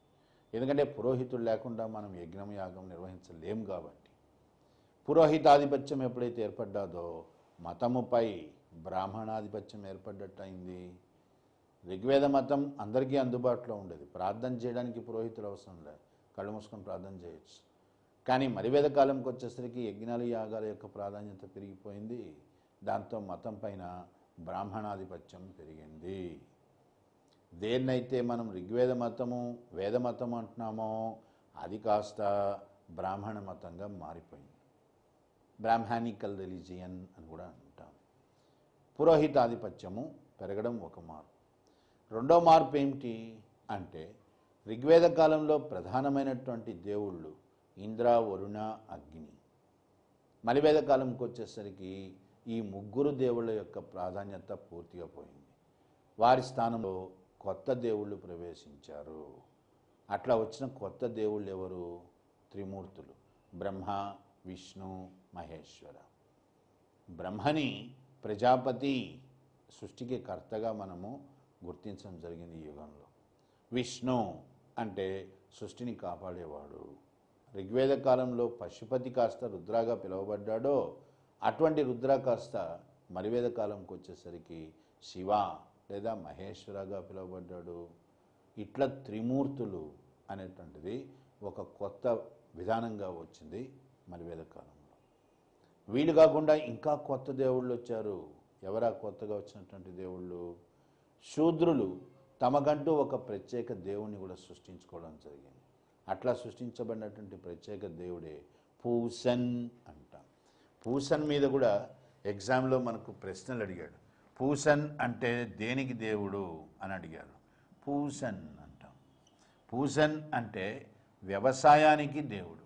ఎందుకంటే పురోహితుడు లేకుండా మనం యజ్ఞం, యాగం నిర్వహించలేం కాబట్టి. పురోహితాధిపత్యం ఎప్పుడైతే ఏర్పడ్డాదో మతముపై బ్రాహ్మణాధిపత్యం ఏర్పడ్డట్టయింది. ఋగ్వేద మతం అందరికీ అందుబాటులో ఉండేది. ప్రార్థన చేయడానికి పురోహితులు అవసరం లేదు, కళ్ళు మూసుకొని ప్రార్థన చేయొచ్చు. కానీ మలివేద కాలంకి వచ్చేసరికి యజ్ఞాలు, యాగాల యొక్క ప్రాధాన్యత పెరిగిపోయింది. దాంతో మతం పైన బ్రాహ్మణాధిపత్యం పెరిగింది. దేన్నైతే మనం ఋగ్వేద మతము, వేద మతం అంటున్నామో అది కాస్త బ్రాహ్మణ మతంగా మారిపోయింది. బ్రాహ్మణికల్ రిలీజియన్ అని కూడా అంటాం. పురోహితాధిపత్యము పెరగడం ఒక మార్పు. రెండో మార్పు ఏమిటి అంటే ఋగ్వేద కాలంలో ప్రధానమైనటువంటి దేవుళ్ళు ఇంద్ర, వరుణ, అగ్ని. మలివేద కాలంకి వచ్చేసరికి ఈ ముగ్గురు దేవుళ్ళ యొక్క ప్రాధాన్యత పూర్తిగా పోయింది. వారి స్థానంలో కొత్త దేవుళ్ళు ప్రవేశించారు. అట్లా వచ్చిన కొత్త దేవుళ్ళు ఎవరు? త్రిమూర్తులు, బ్రహ్మ, విష్ణు, మహేశ్వర. బ్రహ్మని ప్రజాపతి, సృష్టికి కర్తగా మనము గుర్తించడం జరిగింది ఈ యుగంలో. విష్ణు అంటే సృష్టిని కాపాడేవాడు. ఋగ్వేద కాలంలో పశుపతి కాస్త రుద్రాగా పిలువబడ్డాడో అటువంటి రుద్ర కాస్త మలివేద కాలంకి వచ్చేసరికి శివ లేదా మహేశ్వరగా పిలువబడ్డాడు. ఇట్లా త్రిమూర్తులు అనేటువంటిది ఒక కొత్త విధానంగా వచ్చింది మలివేద కాలంలో. వీళ్ళు కాకుండా ఇంకా కొత్త దేవుళ్ళు వచ్చారు. ఎవరా కొత్తగా వచ్చినటువంటి దేవుళ్ళు? శూద్రులు తమకంటూ ఒక ప్రత్యేక దేవుణ్ణి కూడా సృష్టించుకోవడం జరిగింది. అట్లా సృష్టించబడినటువంటి ప్రత్యేక దేవుడే పూసన్ అంటాం. పూసన్ మీద కూడా ఎగ్జామ్లో మనకు ప్రశ్నలు అడిగాడు. పూసన్ అంటే దేనికి దేవుడు అని అడిగారు. పూసన్ అంటాం. పూసన్ అంటే వ్యవసాయానికి దేవుడు,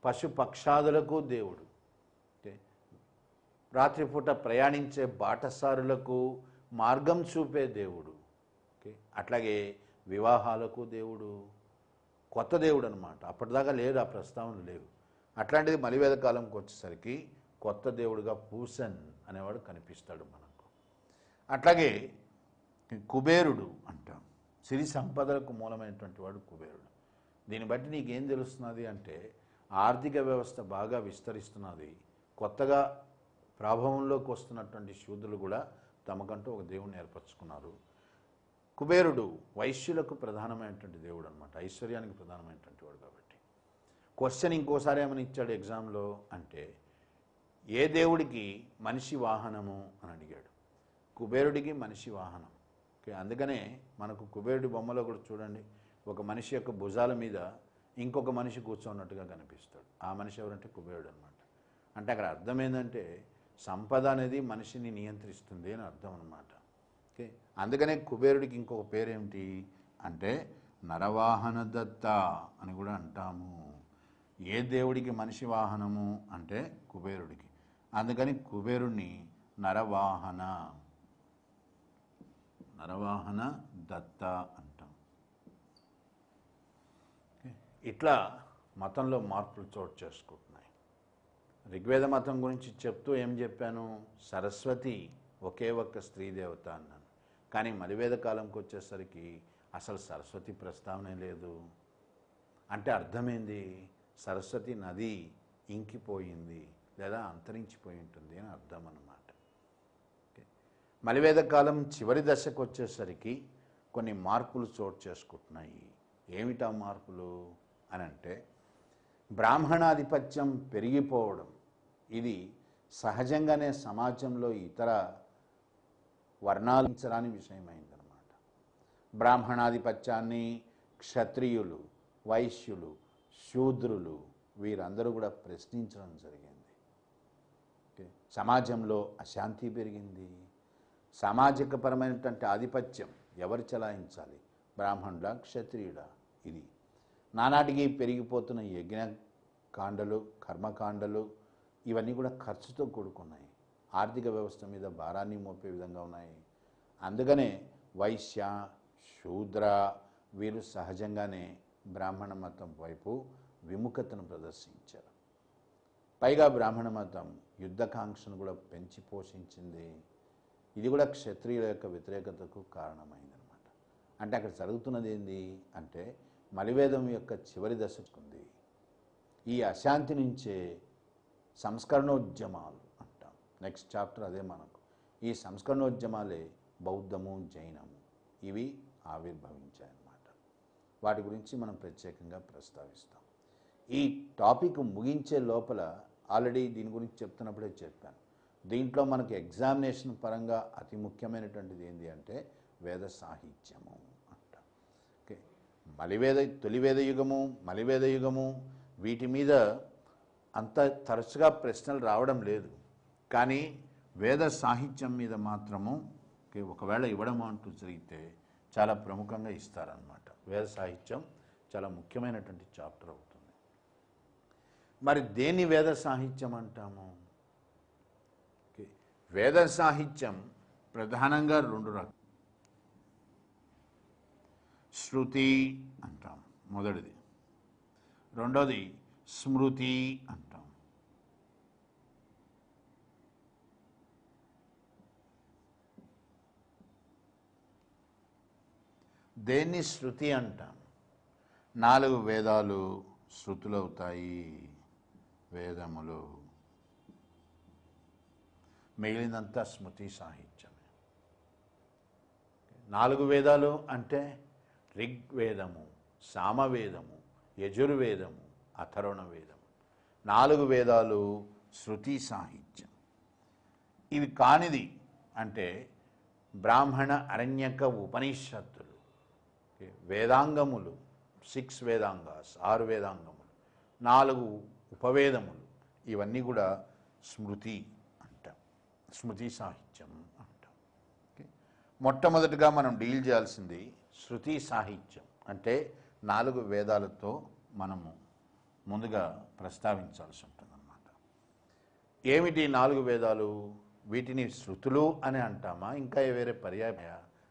పశుపక్షాదులకు దేవుడు, రాత్రిపూట ప్రయాణించే బాటసారులకు మార్గం చూపే దేవుడు. అట్లాగే వివాహాలకు దేవుడు, కొత్త దేవుడు అనమాట. అప్పటిదాకా లేదు, ఆ ప్రస్తావన లేవు. అట్లాంటిది మలివేద కాలంకి వచ్చేసరికి కొత్త దేవుడుగా పూసన్ అనేవాడు కనిపిస్తాడు మనకు. అట్లాగే కుబేరుడు అంటాం. సిరి సంపదలకు మూలమైనటువంటి వాడు కుబేరుడు. దీన్ని బట్టి నీకేం తెలుస్తున్నది అంటే ఆర్థిక వ్యవస్థ బాగా విస్తరిస్తున్నది. కొత్తగా ప్రాభవంలోకి వస్తున్నటువంటి శూద్రులు కూడా తమకంటూ ఒక దేవుడిని ఏర్పరచుకున్నారు. కుబేరుడు వైశ్యులకు ప్రధానమైనటువంటి దేవుడు అనమాట, ఐశ్వర్యానికి ప్రధానమైనటువంటి వాడు. కాబట్టి క్వశ్చన్ ఇంకోసారి ఏమని ఇచ్చాడు ఎగ్జామ్లో అంటే ఏ దేవుడికి మనిషి వాహనము అని అడిగాడు. కుబేరుడికి మనిషి వాహనం. ఓకే, అందుకనే మనకు కుబేరుడి బొమ్మలో కూడా చూడండి, ఒక మనిషి యొక్క భుజాల మీద ఇంకొక మనిషి కూర్చున్నట్టుగా కనిపిస్తాడు. ఆ మనిషి ఎవరంటే కుబేరుడు అనమాట. అంటే అక్కడ అర్థం ఏంటంటే సంపద అనేది మనిషిని నియంత్రిస్తుంది అని అర్థం అనమాట. ఓకే, అందుకనే కుబేరుడికి ఇంకొక పేరేమిటి అంటే నరవాహన దత్త అని కూడా అంటాము. ఏ దేవుడికి మనిషి వాహనము అంటే కుబేరుడికి. అందుకని కుబేరుణ్ణి నరవాహన దత్త అంటాం. ఇట్లా మతంలో మార్పులు చోటు చేసుకుంటున్నాయి. ఋగ్వేద మతం గురించి చెప్తూ ఏం చెప్పాను, సరస్వతి ఒకే ఒక్క స్త్రీ దేవత అన్నాను. కానీ మలివేద కాలంకి వచ్చేసరికి అసలు సరస్వతి ప్రస్తావనే లేదు. అంటే అర్థమైంది, సరస్వతి నది ఇంకిపోయింది లేదా అంతరించిపోయి ఉంటుంది అని అర్థం అన్నమాట. మలివేద కాలం చివరి దశకు వచ్చేసరికి కొన్ని మార్పులు చోటు చేసుకుంటున్నాయి. ఏమిటా మార్పులు అని అంటే బ్రాహ్మణాధిపత్యం పెరిగిపోవడం. ఇది సహజంగానే సమాజంలో ఇతర వర్ణాలించరాని విషయమైందనమాట. బ్రాహ్మణాధిపత్యాన్ని క్షత్రియులు, వైశ్యులు, శూద్రులు వీరందరూ కూడా ప్రశ్నించడం జరిగింది. సమాజంలో అశాంతి పెరిగింది. సామాజికపరమైనటువంటి ఆధిపత్యం ఎవరు చెలాయించాలి, బ్రాహ్మణుడా క్షత్రియుడా? ఇది నానాటికి పెరిగిపోతున్న యజ్ఞకాండలు, కర్మకాండలు ఇవన్నీ కూడా ఖర్చుతో కూడుకున్నాయి. ఆర్థిక వ్యవస్థ మీద భారాన్ని మోపే విధంగా ఉన్నాయి. అందుకనే వైశ్య, శూద్ర వీరు సహజంగానే బ్రాహ్మణ మతం వైపు విముఖతను ప్రదర్శించారు. పైగా బ్రాహ్మణ మతం యుద్ధకాంక్షను కూడా పెంచి పోషించింది. ఇది కూడా క్షత్రియుల యొక్క వ్యతిరేకతకు కారణమైందనమాట. అంటే అక్కడ జరుగుతున్నది ఏంది అంటే మలివేదం యొక్క చివరి దశకుంది. ఈ అశాంతి నుంచే సంస్కరణోద్యమాలు అంటాం. నెక్స్ట్ చాప్టర్ అదే మనకు. ఈ సంస్కరణోద్యమాలే బౌద్ధము, జైనము ఇవి ఆవిర్భవించాయన్నమాట. వాటి గురించి మనం ప్రత్యేకంగా ప్రస్తావిస్తాం. ఈ టాపిక్ ముగించే లోపల ఆల్రెడీ దీని గురించి చెప్తున్నప్పుడే చెప్పాను. దీంట్లో మనకి ఎగ్జామినేషన్ పరంగా అతి ముఖ్యమైనటువంటిది ఏంటి అంటే వేద సాహిత్యము అంట. ఓకే, తొలివేద యుగము, మలివేద యుగము వీటి మీద అంత తరచుగా ప్రశ్నలు రావడం లేదు. కానీ వేద సాహిత్యం మీద మాత్రము ఒకవేళ ఇవ్వడం అంటూ జరిగితే చాలా ప్రముఖంగా ఇస్తారనమాట. వేద సాహిత్యం చాలా ముఖ్యమైనటువంటి చాప్టర్ అవుతుంది. మరి దేన్ని వేద సాహిత్యం అంటాము? వేద సాహిత్యం ప్రధానంగా రెండు రకాలు. శృతి అంటాం మొదటిది, రెండోది స్మృతి అంటాం. దేన్ని శృతి అంటాం? 4 వేదాలు శృతులు అవుతాయి, వేదములు. మిగిలినంతా స్మృతి సాహిత్యమే. 4 వేదాలు అంటే ఋగ్వేదము, సామవేదము, యజుర్వేదము, అథర్వణ వేదము. 4 వేదాలు శృతి సాహిత్యం. ఇవి కానిది అంటే బ్రాహ్మణ, అరణ్యక, ఉపనిషత్తులు, వేదాంగములు, 6 వేదాంగాస్, 6 వేదాంగములు, 4 ఉపవేదములు, ఇవన్నీ కూడా స్మృతి అంటాం, స్మృతి సాహిత్యం అంటాం. మొట్టమొదటిగా మనం డీల్ చేయాల్సింది శృతి సాహిత్యం. అంటే 4 వేదాలతో మనము ముందుగా ప్రస్తావించాల్సి ఉంటుందన్నమాట. ఏమిటి 4 వేదాలు? వీటిని శృతులు అని అంటామా, ఇంకా వేరే పర్యాయ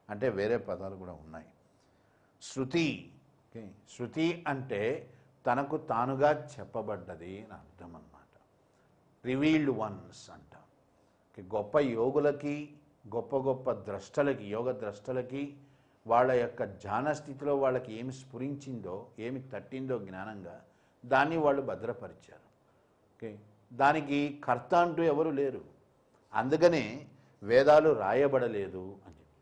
అంటే వేరే పదాలు కూడా ఉన్నాయి. శృతి, శృతి అంటే తనకు తానుగా చెప్పబడ్డది అని అర్థం అన్నమాట. రివీల్డ్ వన్స్ అంటాం. గొప్ప యోగులకి, గొప్ప గొప్ప ద్రష్టలకి, యోగ ద్రష్టలకి వాళ్ళ యొక్క ధ్యాన స్థితిలో వాళ్ళకి ఏమి స్ఫురించిందో, ఏమి తట్టిందో జ్ఞానంగా దాన్ని వాళ్ళు భద్రపరిచారు. ఓకే, దానికి కర్త అంటూ ఎవరు లేరు. అందుకనే వేదాలు రాయబడలేదు అని చెప్పి.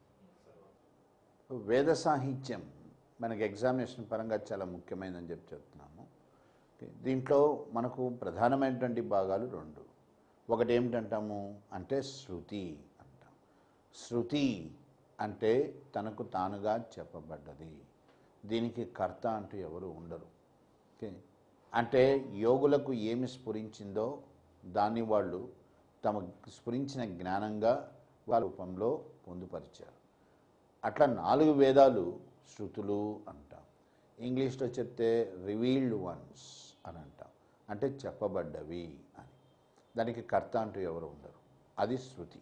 వేద సాహిత్యం మనకి ఎగ్జామినేషన్ పరంగా చాలా ముఖ్యమైనదని చెప్పి చెప్తున్నాము. దీంట్లో మనకు ప్రధానమైనటువంటి భాగాలు 2. ఒకటి ఏమిటంటాము అంటే శృతి అంటాం. శృతి అంటే తనకు తానుగా చెప్పబడ్డది. దీనికి కర్త అంటూ ఎవరు ఉండరు. ఓకే, అంటే యోగులకు ఏమి స్ఫురించిందో దాన్ని వాళ్ళు తమ స్ఫురించిన జ్ఞానంగా వాళ్ళ రూపంలో పొందుపరిచారు. అట్లా 4 వేదాలు శృతులు అంటాం. ఇంగ్లీష్లో చెప్తే రివీల్డ్ వన్స్ అని అంటాం, అంటే చెప్పబడ్డవి అని. దానికి కర్త అంటూ ఎవరు ఉండరు, అది శృతి.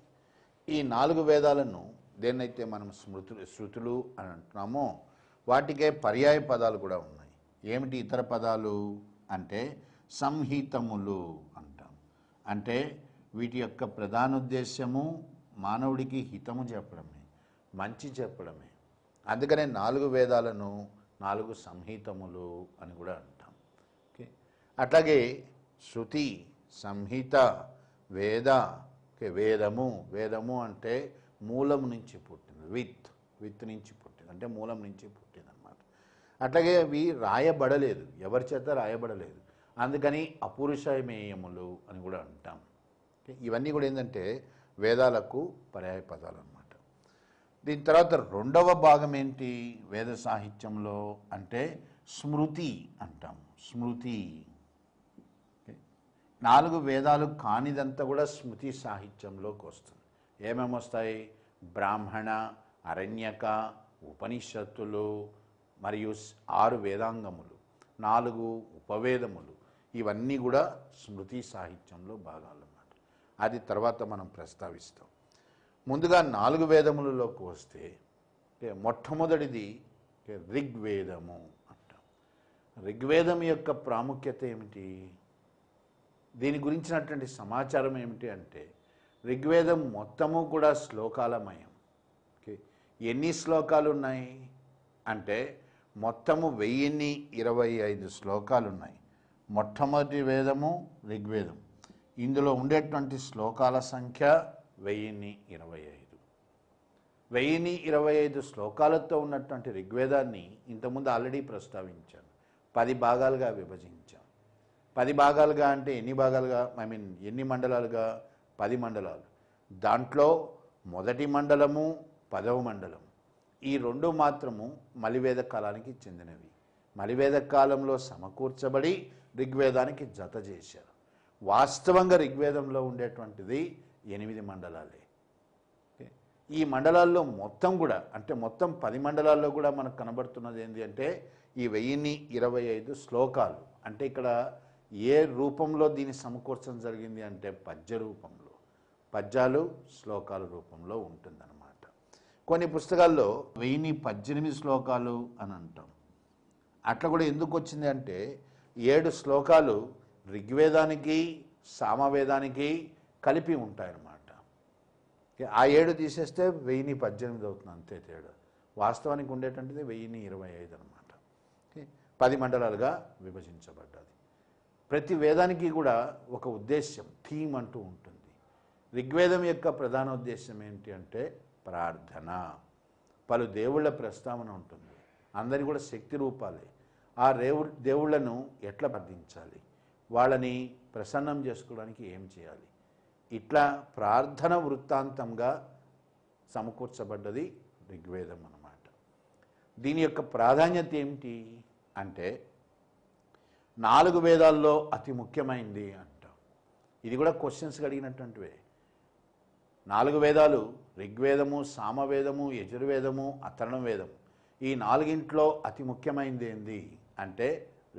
ఈ 4 వేదాలను దేన్నైతే మనం శృతులు అని అంటున్నామో వాటికే పర్యాయ పదాలు కూడా ఉన్నాయి. ఏమిటి ఇతర పదాలు అంటే సంహితములు అంటాం. అంటే వీటి యొక్క ప్రధానోద్దేశ్యము మానవుడికి హితము చెప్పడమే, మంచి చెప్పడమే. అందుకనే 4 వేదాలను 4 సంహితములు అని కూడా అంటాం. ఓకే, అట్లాగే శృతి, సంహిత, వేద. వేదము అంటే మూలం నుంచి పుట్టింది, విత్ నుంచి పుట్టింది, అంటే మూలం నుంచి పుట్టింది అన్నమాట. అట్లాగే అవి రాయబడలేదు, ఎవరి చేత రాయబడలేదు, అందుకని అపురుషమేయములు అని కూడా అంటాం. ఇవన్నీ కూడా ఏంటంటే వేదాలకు పర్యాయ పదాలు అన్నమాట. దీని తర్వాత రెండవ భాగం ఏంటి వేద సాహిత్యంలో అంటే స్మృతి అంటాం. స్మృతి 4 వేదాలు కానిదంతా కూడా స్మృతి సాహిత్యంలోకి వస్తుంది. ఏమేమి వస్తాయి? బ్రాహ్మణ, అరణ్యక, ఉపనిషత్తులు, మరియు 6 వేదాంగములు, 4 ఉపవేదములు, ఇవన్నీ కూడా స్మృతి సాహిత్యంలో భాగాలు అన్నమాట. అది తర్వాత మనం ప్రస్తావిస్తాం. ముందుగా 4 వేదములలోకి వస్తే మొట్టమొదటిది ఋగ్వేదము అంటాం. ఋగ్వేదం యొక్క ప్రాముఖ్యత ఏమిటి, దీని గురించినటువంటి సమాచారం ఏమిటి అంటే ఋగ్వేదం మొత్తము కూడా శ్లోకాలమయం. ఓకే, ఎన్ని శ్లోకాలు ఉన్నాయి అంటే మొత్తము 1025 శ్లోకాలు ఉన్నాయి. మొట్టమొదటి వేదము ఋగ్వేదం. ఇందులో ఉండేటువంటి శ్లోకాల సంఖ్య 1025. 1025 శ్లోకాలతో ఉన్నటువంటి ఋగ్వేదాన్ని ఇంతకుముందు ఆల్రెడీ ప్రస్తావించాను. 10 భాగాలుగా విభజించాం. 10 భాగాలుగా అంటే ఎన్ని భాగాలుగా, ఎన్ని మండలాలుగా? 10 మండలాలు. దాంట్లో మొదటి మండలము 10వ మండలం. ఈ 2 మాత్రము మలివేద కాలానికి చెందినవి. మలివేద కాలంలో సమకూర్చబడి ఋగ్వేదానికి జత చేశారు. వాస్తవంగా ఋగ్వేదంలో ఉండేటువంటిది 8 మండలాలే. ఈ మండలాల్లో మొత్తం కూడా అంటే మొత్తం 10 మండలాల్లో కూడా మనకు కనబడుతున్నది ఏంటి అంటే ఈ 1025 శ్లోకాలు. అంటే ఇక్కడ ఏ రూపంలో దీన్ని సమకూర్చడం జరిగింది అంటే పద్య రూపంలో, పద్యాలు శ్లోకాల రూపంలో ఉంటుందన్నమాట. కొన్ని పుస్తకాల్లో 1018 శ్లోకాలు అని అంటాం. అట్లా కూడా ఎందుకు వచ్చింది అంటే 7 శ్లోకాలు ఋగ్వేదానికి సామవేదానికి కలిపి ఉంటాయన్నమాట. ఆ 7 తీసేస్తే 1018 అవుతుంది, అంతే తేడా. వాస్తవానికి ఉండేటువంటిది 1025 అనమాట. 10 మండలాలుగా విభజించబడ్డది. ప్రతి వేదానికి కూడా ఒక ఉద్దేశ్యం, థీమ్ అంటూ ఉంటుంది. ఋగ్వేదం యొక్క ప్రధాన ఉద్దేశం ఏంటి అంటే ప్రార్థన. పలు దేవుళ్ళ ప్రస్తావన ఉంటుంది. అందరి కూడా శక్తి రూపాలే. ఆ దేవుళ్ళను ఎట్లా ప్రార్థించాలి, వాళ్ళని ప్రసన్నం చేసుకోవడానికి ఏం చేయాలి, ఇట్లా ప్రార్థన వృత్తాంతంగా సమకూర్చబడ్డది ఋగ్వేదం అన్నమాట. దీని యొక్క ప్రాధాన్యత ఏమిటి అంటే 4 వేదాల్లో అతి ముఖ్యమైనది అంటాం. ఇది కూడా క్వశ్చన్స్ అడిగినటువంటివే. 4 వేదాలు ఋగ్వేదము, సామవేదము, యజుర్వేదము, అథర్వణ వేదము. ఈ 4ంట్లో అతి ముఖ్యమైనది ఏంది అంటే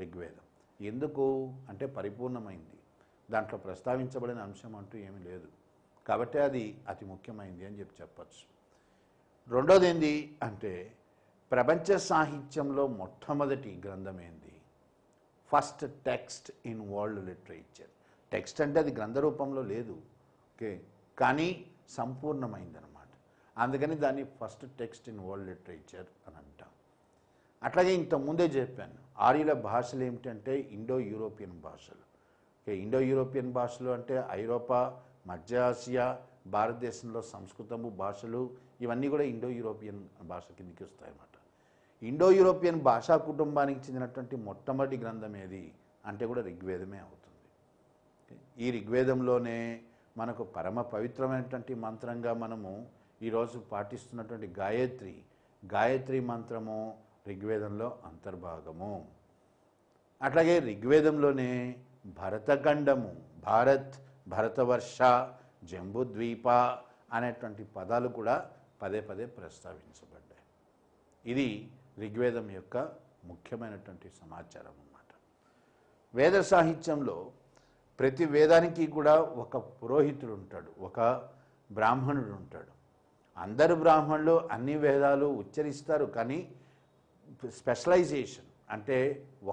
ఋగ్వేదం. ఎందుకు అంటే పరిపూర్ణమైంది, దాంట్లో ప్రస్తావించబడిన అంశం అంటూ ఏమీ లేదు కాబట్టి అది అతి ముఖ్యమైనది అని చెప్పచ్చు. రెండోది ఏంది అంటే ప్రపంచ సాహిత్యంలో మొట్టమొదటి గ్రంథం ఏంది, first text in world literature. Text అంటే అది గ్రంథ రూపంలో లేదు, ఓకే, కానీ సంపూర్ణమైందనమాట. అందుకని దాన్ని first text in world literature అని అంటాం. అట్లాగే ఇంతకుముందే చెప్పాను, ఆర్యుల భాషలు ఏమిటంటే ఇండో యూరోపియన్ భాషలు. ఓకే, ఇండో యూరోపియన్ భాషలు అంటే ఐరోపా, మధ్య ఆసియా, భారతదేశంలో సంస్కృతము భాషలు, ఇవన్నీ కూడా ఇండో యూరోపియన్ భాష కిందకి వస్తాయన్నమాట. ఇండో యూరోపియన్ భాషా కుటుంబానికి చెందినటువంటి మొట్టమొదటి గ్రంథం ఏది అంటే కూడా ఋగ్వేదమే అవుతుంది. ఈ ఋగ్వేదంలోనే మనకు పరమ పవిత్రమైనటువంటి మంత్రంగా మనము ఈరోజు పాటిస్తున్నటువంటి గాయత్రి మంత్రము ఋగ్వేదంలో అంతర్భాగము. అట్లాగే ఋగ్వేదంలోనే భరతఖండము, భారత్, భరతవర్ష, జంబుద్వీప అనేటువంటి పదాలు కూడా పదే పదే ప్రస్తావించబడ్డాయి. ఇది ఋగ్వేదం యొక్క ముఖ్యమైనటువంటి సమాచారం అన్నమాట. వేద సాహిత్యంలో ప్రతి వేదానికి కూడా ఒక పురోహితుడు ఉంటాడు, ఒక బ్రాహ్మణుడు ఉంటాడు. అందరు బ్రాహ్మణులు అన్ని వేదాలు ఉచ్చరిస్తారు, కానీ స్పెషలైజేషన్ అంటే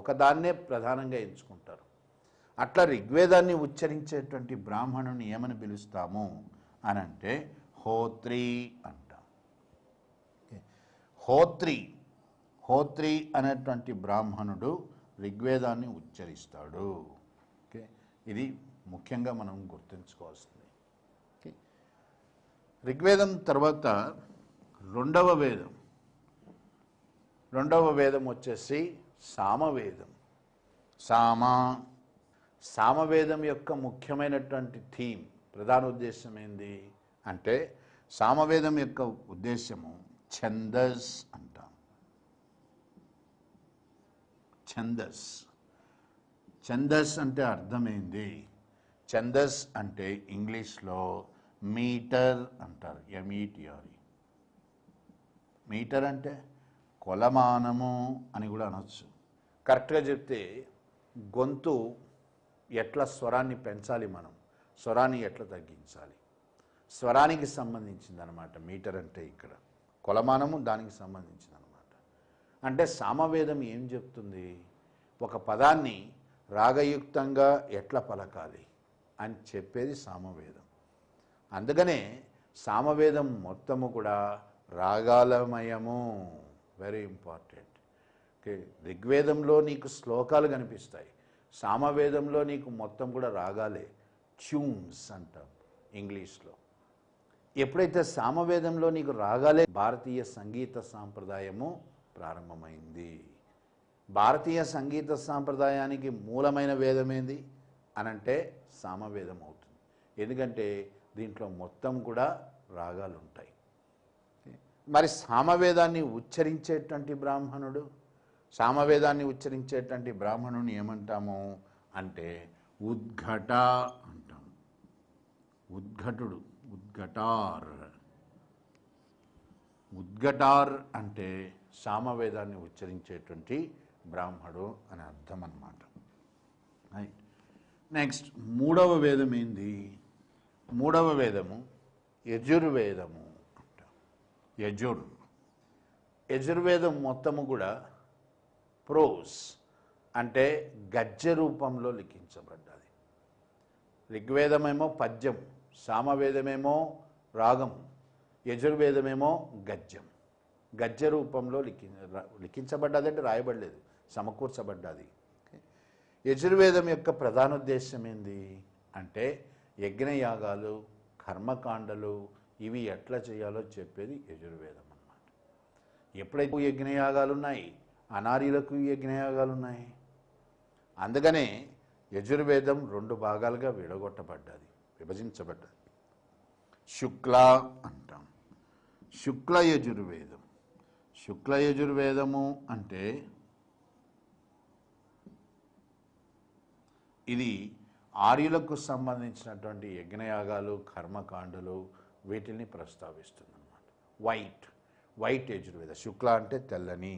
ఒకదాన్నే ప్రధానంగా ఎంచుకుంటారు. అట్లా ఋగ్వేదాన్ని ఉచ్చరించేటువంటి బ్రాహ్మణుని ఏమని పిలుస్తాము అని అంటే హోత్రి అంటాం. హోత్రి అనేటువంటి బ్రాహ్మణుడు ఋగ్వేదాన్ని ఉచ్చరిస్తాడు. ఓకే, ఇది ముఖ్యంగా మనం గుర్తుంచుకోవాల్సింది. ఓకే, ఋగ్వేదం తర్వాత రెండవ వేదం వచ్చేసి సామవేదం. సామవేదం యొక్క ముఖ్యమైనటువంటి థీమ్, ప్రధాన ఉద్దేశం ఏంది అంటే సామవేదం యొక్క ఉద్దేశము ఛందస్ అంటాం. ఛందస్ అంటే అర్థమైంది. ఛందస్ అంటే ఇంగ్లీష్లో మీటర్ అంటారు, ఎంఈటిఆర్. మీటర్ అంటే కొలమానము అని కూడా అనొచ్చు. కరెక్ట్గా చెప్తే గొంతు ఎట్లా స్వరాన్ని పెంచాలి, మనం స్వరాన్ని ఎట్లా తగ్గించాలి, స్వరానికి సంబంధించింది అనమాట మీటర్ అంటే. ఇక్కడ కొలమానము దానికి సంబంధించింది అనమాట. అంటే సామవేదం ఏం చెప్తుంది, ఒక పదాన్ని రాగయుక్తంగా ఎట్లా పలకాలి అని చెప్పేది సామవేదం. అందుకనే సామవేదం మొత్తము కూడా రాగాలమయము, వెరీ ఇంపార్టెంట్. ఓకే, ఋగ్వేదంలో నీకు శ్లోకాలు కనిపిస్తాయి, సామవేదంలో నీకు మొత్తం కూడా రాగాలే, ట్యూన్స్ అంటాం ఇంగ్లీష్లో. ఎప్పుడైతే సామవేదంలో నీకు రాగాలే, భారతీయ సంగీత సాంప్రదాయము ప్రారంభమైంది. భారతీయ సంగీత సాంప్రదాయానికి మూలమైన వేదం ఏంది అనంటే సామవేదం అవుతుంది. ఎందుకంటే దీంట్లో మొత్తం కూడా రాగాలు ఉంటాయి. మరి సామవేదాన్ని ఉచ్చరించేటువంటి బ్రాహ్మణుని ఏమంటాము అంటే ఉద్ఘట అంటాం. ఉద్ఘటార్ అంటే సామవేదాన్ని ఉచ్చరించేటువంటి బ్రాహ్మడు అని అర్థం అన్నమాట. నెక్స్ట్ మూడవ వేదం ఏంది? మూడవ వేదము యజుర్వేదము అంటాం. యజుర్వేదం మొత్తము కూడా ప్రోస్ అంటే గద్య రూపంలో లిఖించబడ్డది. ఋగ్వేదమేమో పద్యం, సామవేదమేమో రాగం, యజుర్వేదమేమో గద్య రూపంలో లిఖించబడ్డది. అంటే రాయబడలేదు, సమకూర్చబడ్డది. యజుర్వేదం యొక్క ప్రధానోద్దేశం ఏంది అంటే యజ్ఞయాగాలు, కర్మకాండలు ఇవి ఎట్లా చేయాలో చెప్పేది యజుర్వేదం అన్నమాట. ఎప్పుడైతే యజ్ఞయాగాలు ఉన్నాయి, అనార్యులకు యజ్ఞయాగాలు ఉన్నాయి. అందుకనే యజుర్వేదం రెండు భాగాలుగా విభజించబడ్డది. శుక్ల అంటాం, శుక్ల యజుర్వేదము అంటే ఇది ఆర్యులకు సంబంధించినటువంటి యజ్ఞయాగాలు, కర్మకాండలు వీటిని ప్రస్తావిస్తుంది అన్నమాట. వైట్ యజుర్వేద. శుక్ల అంటే తెల్లని,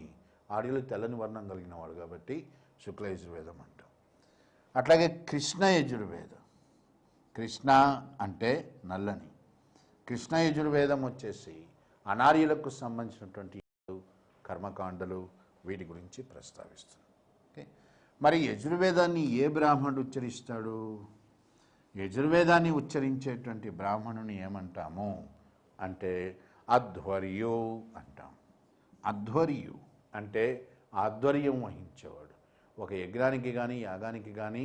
ఆర్యులు తెల్లని వర్ణం కలిగిన వాడు కాబట్టి శుక్ల యజుర్వేదం అంటాం. అట్లాగే కృష్ణ యజుర్వేదం. కృష్ణ అంటే నల్లని. కృష్ణ యజుర్వేదం వచ్చేసి అనార్యులకు సంబంధించినటువంటి కర్మకాండలు వీటి గురించి ప్రస్తావిస్తుంది. ఓకే, మరి యజుర్వేదాన్ని ఏ బ్రాహ్మణుడు ఉచ్చరిస్తాడు? యజుర్వేదాన్ని ఉచ్చరించేటువంటి బ్రాహ్మణుని ఏమంటాము అంటే అధ్వర్యు అంటాం. అధ్వర్యు అంటే ఆధ్వర్యం వహించేవాడు. ఒక యజ్ఞానికి కానీ యాగానికి కానీ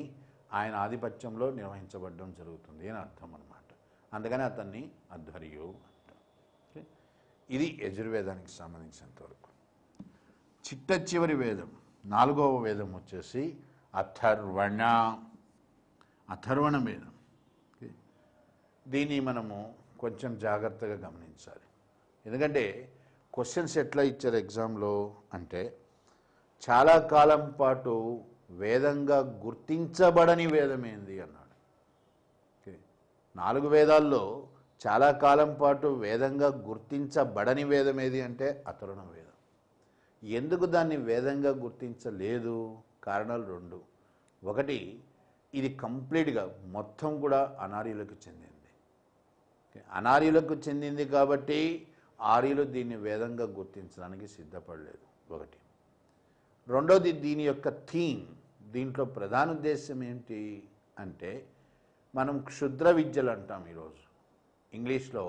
ఆయన ఆధిపత్యంలో నిర్వహించబడడం జరుగుతుంది అని అర్థం అన్నమాట. అందుకని అతన్ని అధ్వర్యు అంటాం. ఇది యజుర్వేదానికి సంబంధించినంతవరకు. చిట్ట చివరి వేదం, నాలుగవ వేదం వచ్చేసి అథర్వణ వేదం. దీన్ని మనము కొంచెం జాగ్రత్తగా గమనించాలి. ఎందుకంటే క్వశ్చన్స్ ఎట్లా ఇచ్చారు ఎగ్జామ్లో అంటే చాలా కాలం పాటు వేదంగా గుర్తించబడని వేదం ఏంది అన్నాడు. ఓకే, 4 వేదాల్లో చాలా కాలం పాటు వేదంగా గుర్తించబడని వేదం ఏది అంటే అథర్వణ వేదం. ఎందుకు దాన్ని వేదంగా గుర్తించలేదు? కారణాలు 2. ఒకటి, ఇది కంప్లీట్గా మొత్తం కూడా అనార్యులకు చెందింది. అనార్యులకు చెందింది కాబట్టి ఆర్యులు దీన్ని వేదంగా గుర్తించడానికి సిద్ధపడలేదు. ఒకటి. రెండోది, దీని యొక్క థీమ్, దీంట్లో ప్రధాన ఉద్దేశం ఏంటి అంటే మనం క్షుద్ర విద్యలు అంటాం ఈరోజు ఇంగ్లీష్లో,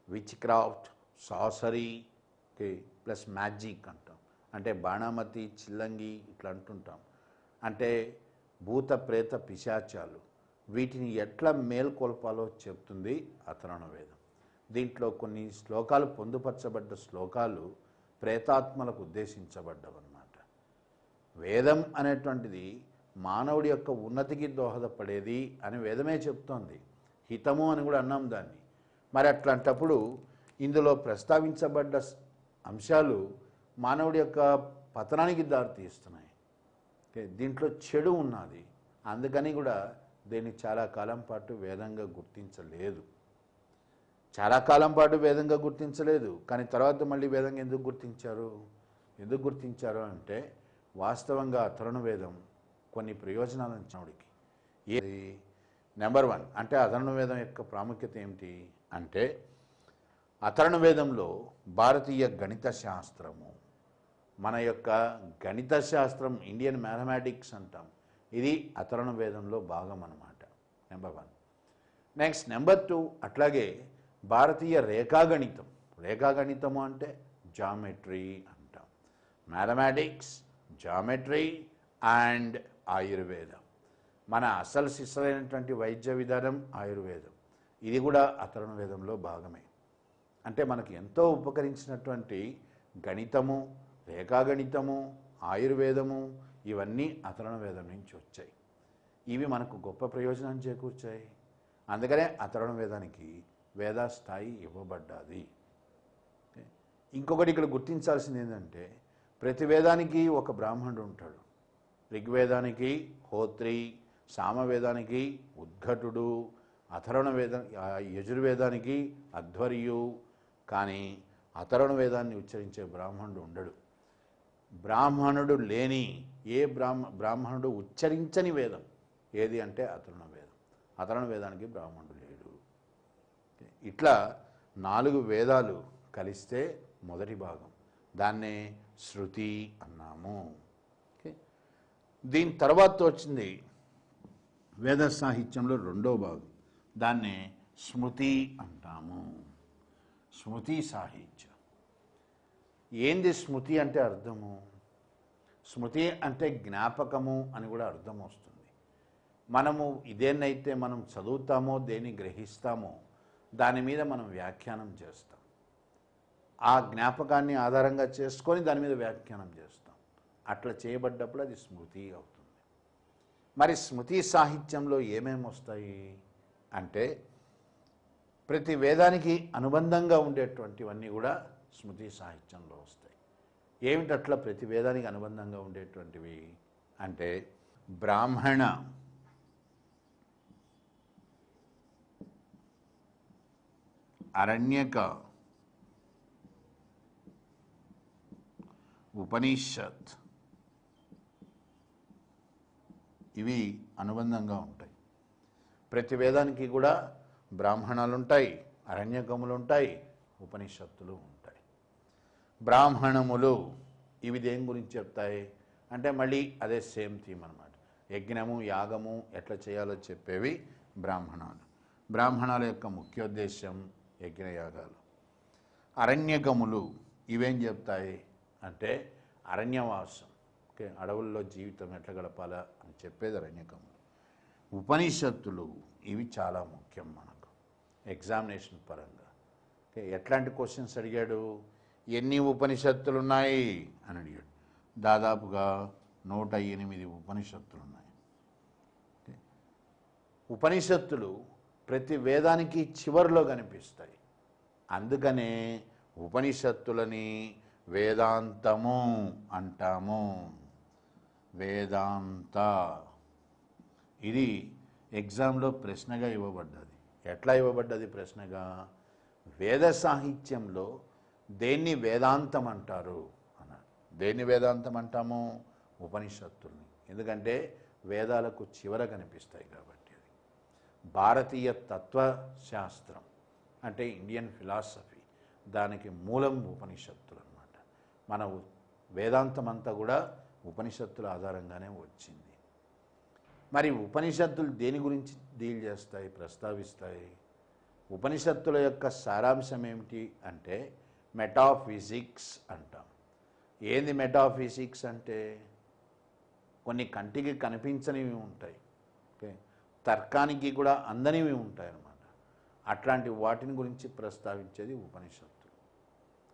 which craft, sorcery plus magic అంటాం. అంటే బాణామతి, చిల్లంగి ఇట్లా అంటుంటాం. అంటే భూత ప్రేత పిశాచాలు, వీటిని ఎట్లా మేల్కొల్పాలో చెప్తుంది అథర్వణ వేదం. దీంట్లో కొన్ని శ్లోకాలు, పొందుపరచబడ్డ శ్లోకాలు ప్రేతాత్మలకు ఉద్దేశించబడ్డవన్నమాట. వేదం అనేటువంటిది మానవుడి యొక్క ఉన్నతికి దోహదపడేది అని వేదమే చెప్తోంది. హితము అని కూడా అన్నాం దాన్ని. మరి అట్లాంటప్పుడు ఇందులో ప్రస్తావించబడ్డ అంశాలు మానవుడి యొక్క పతనానికి దారితీస్తున్నాయి. దీంట్లో చెడు ఉన్నది. అందుకని కూడా దీన్ని చాలా కాలం పాటు వేదంగా గుర్తించలేదు. చాలా కాలం పాటు వేదంగా గుర్తించలేదు. కానీ తర్వాత మళ్ళీ వేదంగా ఎందుకు గుర్తించారు అంటే వాస్తవంగా అథర్వణ వేదం కొన్ని ప్రయోజనాలు ఇచ్చినోడికి. ఏది? నెంబర్ 1 అంటే అథర్వణ వేదం యొక్క ప్రాముఖ్యత ఏమిటి అంటే అథర్వణ వేదంలో భారతీయ గణిత శాస్త్రము, మన యొక్క గణిత శాస్త్రం, ఇండియన్ మ్యాథమెటిక్స్ అంటాం, ఇది అథర్వణ వేదంలో భాగం అన్నమాట. నెంబర్ 1. నెక్స్ట్ నెంబర్ 2, అట్లాగే భారతీయ రేఖాగణితము అంటే జామెట్రీ అంటాం. మ్యాథమెటిక్స్, జామెట్రీ అండ్ ఆయుర్వేదం, మన అసలు సిసలైనటువంటి వైద్య విధానం ఆయుర్వేదం, ఇది కూడా అథర్వణ వేదంలో భాగమే. అంటే మనకు ఎంతో ఉపకరించినటువంటి గణితము, రేఖాగణితము, ఆయుర్వేదము, ఇవన్నీ అథర్వణ వేదం నుంచి వచ్చాయి. ఇవి మనకు గొప్ప ప్రయోజనం చేకూర్చాయి. అందుకనే అథర్వణ వేదానికి వేద స్థాయి ఇవ్వబడ్డది. ఇంకొకటి ఇక్కడ గుర్తించాల్సింది ఏంటంటే ప్రతి వేదానికి ఒక బ్రాహ్మణుడు ఉంటాడు. ఋగ్వేదానికి హోత్రి, సామవేదానికి ఉద్ఘటుడు, అథర్వణ యజుర్వేదానికి అధ్వర్యు. కానీ అథర్వణ వేదాన్ని ఉచ్చరించే బ్రాహ్మణుడు ఉండడు. బ్రాహ్మణుడు లేని బ్రాహ్మణుడు ఉచ్చరించని వేదం ఏది అంటే అథర్వణ వేదం. అథర్వణ వేదానికి బ్రాహ్మణుడు లేడు. ఇట్లా 4 వేదాలు కలిస్తే మొదటి భాగం, దాన్నే శృతి అన్నాము. దీని తర్వాత వచ్చింది వేద సాహిత్యంలో 2వ భాగం, దాన్నే స్మృతి అంటాము. స్మృతి సాహిత్యం ఏంది? స్మృతి అంటే అర్థము, స్మృతి అంటే జ్ఞాపకము అని కూడా అర్థం వస్తుంది. మనము ఇదేనైతే మనం చదువుతామో, దేన్ని గ్రహిస్తామో దాని మీద మనం వ్యాఖ్యానం చేస్తాం. ఆ జ్ఞాపకాన్ని ఆధారంగా చేసుకొని దాని మీద వ్యాఖ్యానం చేస్తాం. అట్లా చేయబడ్డప్పుడు అది స్మృతి అవుతుంది. మరి స్మృతి సాహిత్యంలో ఏమేమి వస్తాయి అంటే ప్రతి వేదానికి అనుబంధంగా ఉండేటువంటివన్నీ కూడా స్మృతి సాహిత్యంలో వస్తాయి. ఏమిటట్లా ప్రతి వేదానికి అనుబంధంగా ఉండేటువంటివి అంటే బ్రాహ్మణ, అరణ్యక, ఉపనిషత్, ఇవి అనుబంధంగా ఉంటాయి. ప్రతి వేదానికి కూడా బ్రాహ్మణాలు ఉంటాయి, అరణ్యకములు ఉంటాయి, ఉపనిషత్తులు ఉంటాయి. బ్రాహ్మణములు ఇవి దేని గురించి చెప్తాయి అంటే మళ్ళీ అదే సేమ్ థీమ్ అన్నమాట. యజ్ఞము, యాగము ఎట్లా చేయాలో చెప్పేవి బ్రాహ్మణాలు. బ్రాహ్మణాల యొక్క ముఖ్యోద్దేశం యజ్ఞయాగాలు. అరణ్యకములు ఇవేం చెప్తాయి అంటే అరణ్యవాసం, అడవుల్లో జీవితం ఎట్లా గడపాలా అని చెప్పేది అరణ్యకములు. ఉపనిషత్తులు ఇవి చాలా ముఖ్యం మనకు ఎగ్జామినేషన్ పరంగా. ఎట్లాంటి క్వశ్చన్స్ అడిగాడు? ఎన్ని ఉపనిషత్తులు ఉన్నాయి అని అడిగాడు. దాదాపుగా 108 ఉపనిషత్తులు ఉన్నాయి. ఉపనిషత్తులు ప్రతి వేదానికి చివరిలో కనిపిస్తాయి. అందుకనే ఉపనిషత్తులని వేదాంతము అంటాము. వేదాంత. ఇది ఎగ్జామ్లో ప్రశ్నగా ఇవ్వబడ్డది. ఎట్లా ఇవ్వబడ్డది ప్రశ్నగా? వేద సాహిత్యంలో దేన్ని వేదాంతం అంటారు అన్నారు. దేన్ని వేదాంతం అంటాము? ఉపనిషత్తుల్ని. ఎందుకంటే వేదాలకు చివర కనిపిస్తాయి కాబట్టి. అది భారతీయ తత్వశాస్త్రం అంటే ఇండియన్ ఫిలాసఫీ, దానికి మూలం ఉపనిషత్తులు అన్నమాట. మన వేదాంతం అంతా కూడా ఉపనిషత్తుల ఆధారంగానే వచ్చింది. మరి ఉపనిషత్తులు దేని గురించి డీల్ చేస్తాయి, ప్రస్తావిస్తాయి? ఉపనిషత్తుల యొక్క సారాంశం ఏమిటి అంటే మెటాఫిజిక్స్ అంటాం. ఏంది మెటాఫిజిక్స్ అంటే? కొన్ని కంటికి కనిపించనివి ఉంటాయి, ఓకే, తర్కానికి కూడా అందనివి ఉంటాయి అన్నమాట. అట్లాంటి వాటిని గురించి ప్రస్తావించేది ఉపనిషత్తులు.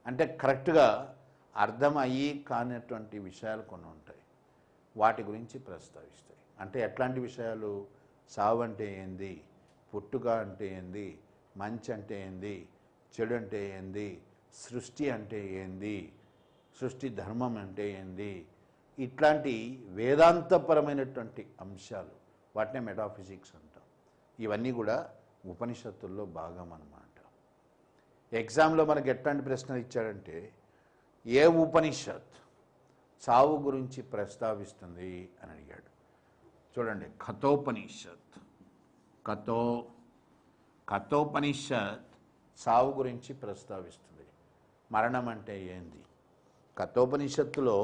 అంటే కరెక్ట్గా అర్థం అయ్యి కానటువంటి విషయాలు కొన్ని ఉంటాయి, వాటి గురించి ప్రస్తావిస్తాయి. అంటే ఎట్లాంటి విషయాలు? సావు అంటే ఏంది, పుట్టుక అంటే ఏంది, మంచి అంటే ఏంది, చెడు అంటే ఏంది, సృష్టి అంటే ఏంది, సృష్టి ధర్మం అంటే ఏంది, ఇట్లాంటి వేదాంతపరమైనటువంటి అంశాలు, వాటినే మెటాఫిజిక్స్ అంటాం. ఇవన్నీ కూడా ఉపనిషత్తుల్లో భాగం అన్నమాట. ఎగ్జామ్లో మనకి ఎట్లాంటి ప్రశ్నలు ఇచ్చాడంటే, ఏ ఉపనిషత్ చావు గురించి ప్రస్తావిస్తుంది అని అడిగాడు. చూడండి, కఠోపనిషత్. కఠోపనిషత్ చావు గురించి ప్రస్తావిస్తుంది. మరణం అంటే ఏంది? కఠోపనిషత్తులో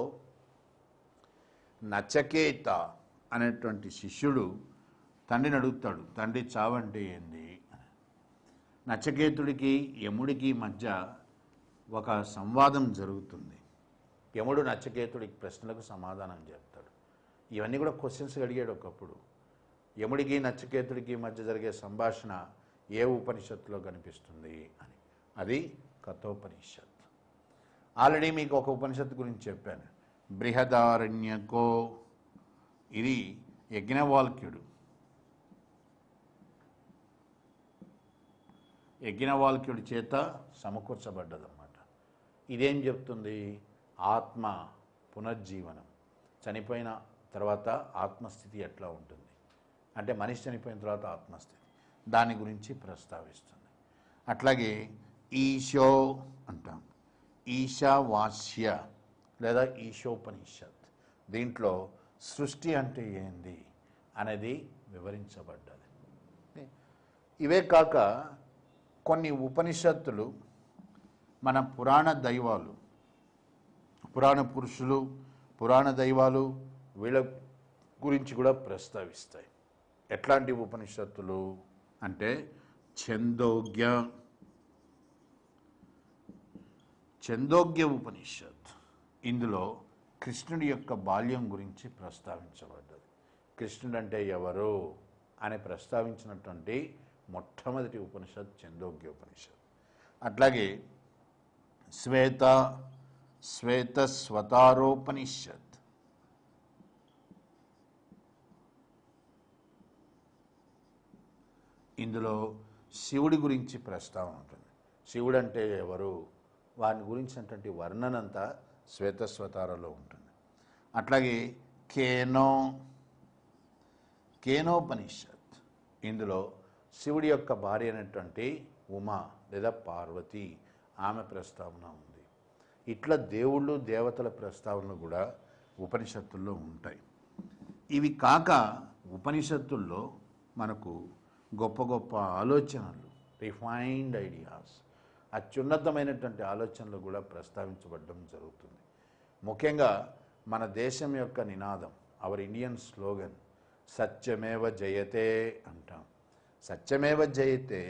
నచకేత అనేటువంటి శిష్యుడు తండ్రిని అడుగుతాడు, తండ్రి చావు అంటే ఏంది? నచకేతుడికి యముడికి మధ్య ఒక సంవాదం జరుగుతుంది. యముడు నచకేతుడికి ప్రశ్నలకు సమాధానం చెప్తాడు. ఇవన్నీ కూడా క్వశ్చన్స్ అడిగాడు ఒకప్పుడు. యముడికి నచకేతుడికి మధ్య జరిగే సంభాషణ ఏ ఉపనిషత్తులో కనిపిస్తుంది అని. అది కఠోపనిషత్. ఆల్రెడీ మీకు ఒక ఉపనిషత్తు గురించి చెప్పాను, బృహదారణ్యకో. ఇది యజ్ఞవాల్క్యుడు చేత సమకూర్చబడ్డదన్నమాట. ఇదేం చెప్తుంది? ఆత్మ పునర్జీవనం, చనిపోయిన తర్వాత ఆత్మస్థితి ఎట్లా ఉంటుంది అంటే మనిషి చనిపోయిన తర్వాత ఆత్మస్థితి, దాని గురించి ప్రస్తావిస్తుంది. అట్లాగే ఈశో అంటాం, ఈశావాస్య లేదా ఈశోపనిషత్. దీంట్లో సృష్టి అంటే ఏంది అనేది వివరించబడ్డది. ఇవే కాక కొన్ని ఉపనిషత్తులు మన పురాణ దైవాలు, పురాణ పురుషులు, పురాణ దైవాలు, వీళ్ళ గురించి కూడా ప్రస్తావిస్తాయి. ఎట్లాంటి ఉపనిషత్తులు అంటే ఛందోగ్య ఉపనిషత్. ఇందులో కృష్ణుడి యొక్క బాల్యం గురించి ప్రస్తావించబడ్డది. కృష్ణుడు అంటే ఎవరు అని ప్రస్తావించినటువంటి మొట్టమొదటి ఉపనిషత్ ఛందోగ్య ఉపనిషత్. అట్లాగే శ్వేతస్వతారోపనిషత్. ఇందులో శివుడి గురించి ప్రస్తావన ఉంటుంది. శివుడు అంటే ఎవరు, వారి గురించినటువంటి వర్ణనంతా శ్వేతస్వతారలో ఉంటుంది. అట్లాగే కేనోపనిషత్. ఇందులో శివుడి యొక్క భార్య అయినటువంటి ఉమా లేదా పార్వతి, ఆమె ప్రస్తావన ఉంది. ఇట్లా దేవుళ్ళు దేవతల ప్రస్తావనలు కూడా ఉపనిషత్తుల్లో ఉంటాయి. ఇవి కాక ఉపనిషత్తుల్లో మనకు గొప్ప గొప్ప ఆలోచనలు, రిఫైన్డ్ ఐడియాస్, అత్యున్నతమైనటువంటి ఆలోచనలు కూడా ప్రస్తావించబడడం జరుగుతుంది. ముఖ్యంగా మన దేశం యొక్క నినాదం, అవర్ ఇండియన్ స్లోగన్ సత్యమేవ జయతే అంటాం. సత్యమేవ జయతే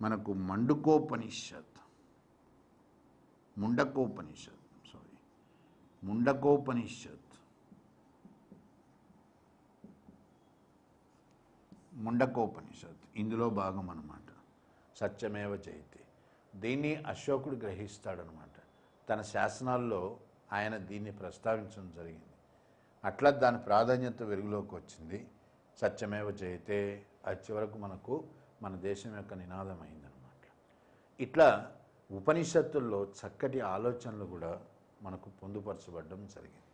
మనకు ముండకోపనిషత్ ఇందులో భాగం అన్నమాట. సత్యమేవ జయతే, దీన్ని అశోకుడు గ్రహిస్తాడనమాట. తన శాసనాల్లో ఆయన దీన్ని ప్రస్తావించడం జరిగింది. అట్లా దాని ప్రాధాన్యత వెలుగులోకి వచ్చింది. సత్యమేవ జయతే అది చివరకు మనకు మన దేశం యొక్క నినాదం అయిందనమాట. ఇట్లా ఉపనిషత్తుల్లో చక్కటి ఆలోచనలు కూడా మనకు పొందుపరచబడడం జరిగింది.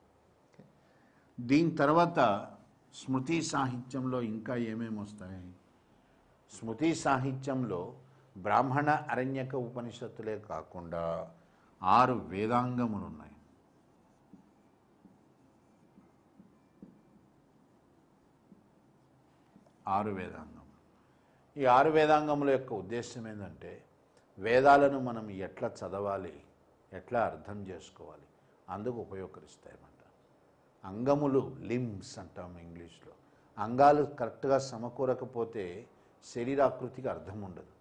దీని తర్వాత స్మృతి సాహిత్యంలో ఇంకా ఏమేమి వస్తాయి? స్మృతి సాహిత్యంలో బ్రాహ్మణ అరణ్యక ఉపనిషత్తులే కాకుండా 6 వేదాంగములు ఉన్నాయి. ఈ 6 వేదాంగముల యొక్క ఉద్దేశం ఏంటంటే వేదాలను మనం ఎట్లా చదవాలి, ఎట్లా అర్థం చేసుకోవాలి, అందుకు ఉపయోగకరిస్తాయన్నమాట. అంగములు లిమ్స్ అంటాం ఇంగ్లీష్లో. అంగాలు కరెక్ట్గా సమకూరకపోతే శరీరాకృతికి అర్థం ఉండదు.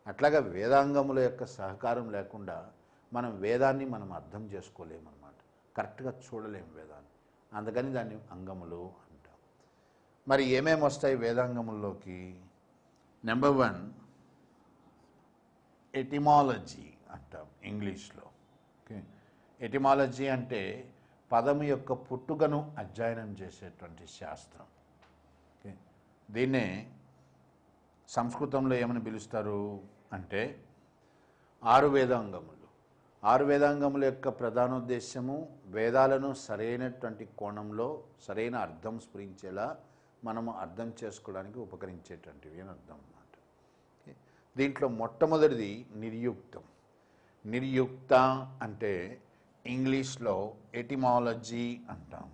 అట్లాగా వేదాంగముల యొక్క సహకారం లేకుండా మనం వేదాన్ని మనం అర్థం చేసుకోలేమన్నమాట, కరెక్ట్గా చూడలేము వేదాన్ని. అందుకని దాన్ని అంగములు అంటాం. మరి ఏమేమి వస్తాయి వేదాంగముల్లోకి? నెంబర్ 1 ఎటిమాలజీ అంటాం ఇంగ్లీష్లో. ఓకే, ఎటిమాలజీ అంటే పదము యొక్క పుట్టుకను అధ్యయనం చేసేటువంటి శాస్త్రం. ఓకే, దీన్నే సంస్కృతంలో ఏమని పిలుస్తారు అంటే 6 వేదాంగములు. 6 వేదాంగముల యొక్క ప్రధానోద్దేశము వేదాలను సరైనటువంటి కోణంలో సరైన అర్థం స్ఫురించేలా మనము అర్థం చేసుకోవడానికి ఉపకరించేటువంటివి అని అర్థం అన్నమాట. దీంట్లో మొట్టమొదటిది నిర్యుక్తం. నిర్యుక్త అంటే ఇంగ్లీష్లో ఎటిమాలజీ అంటాం.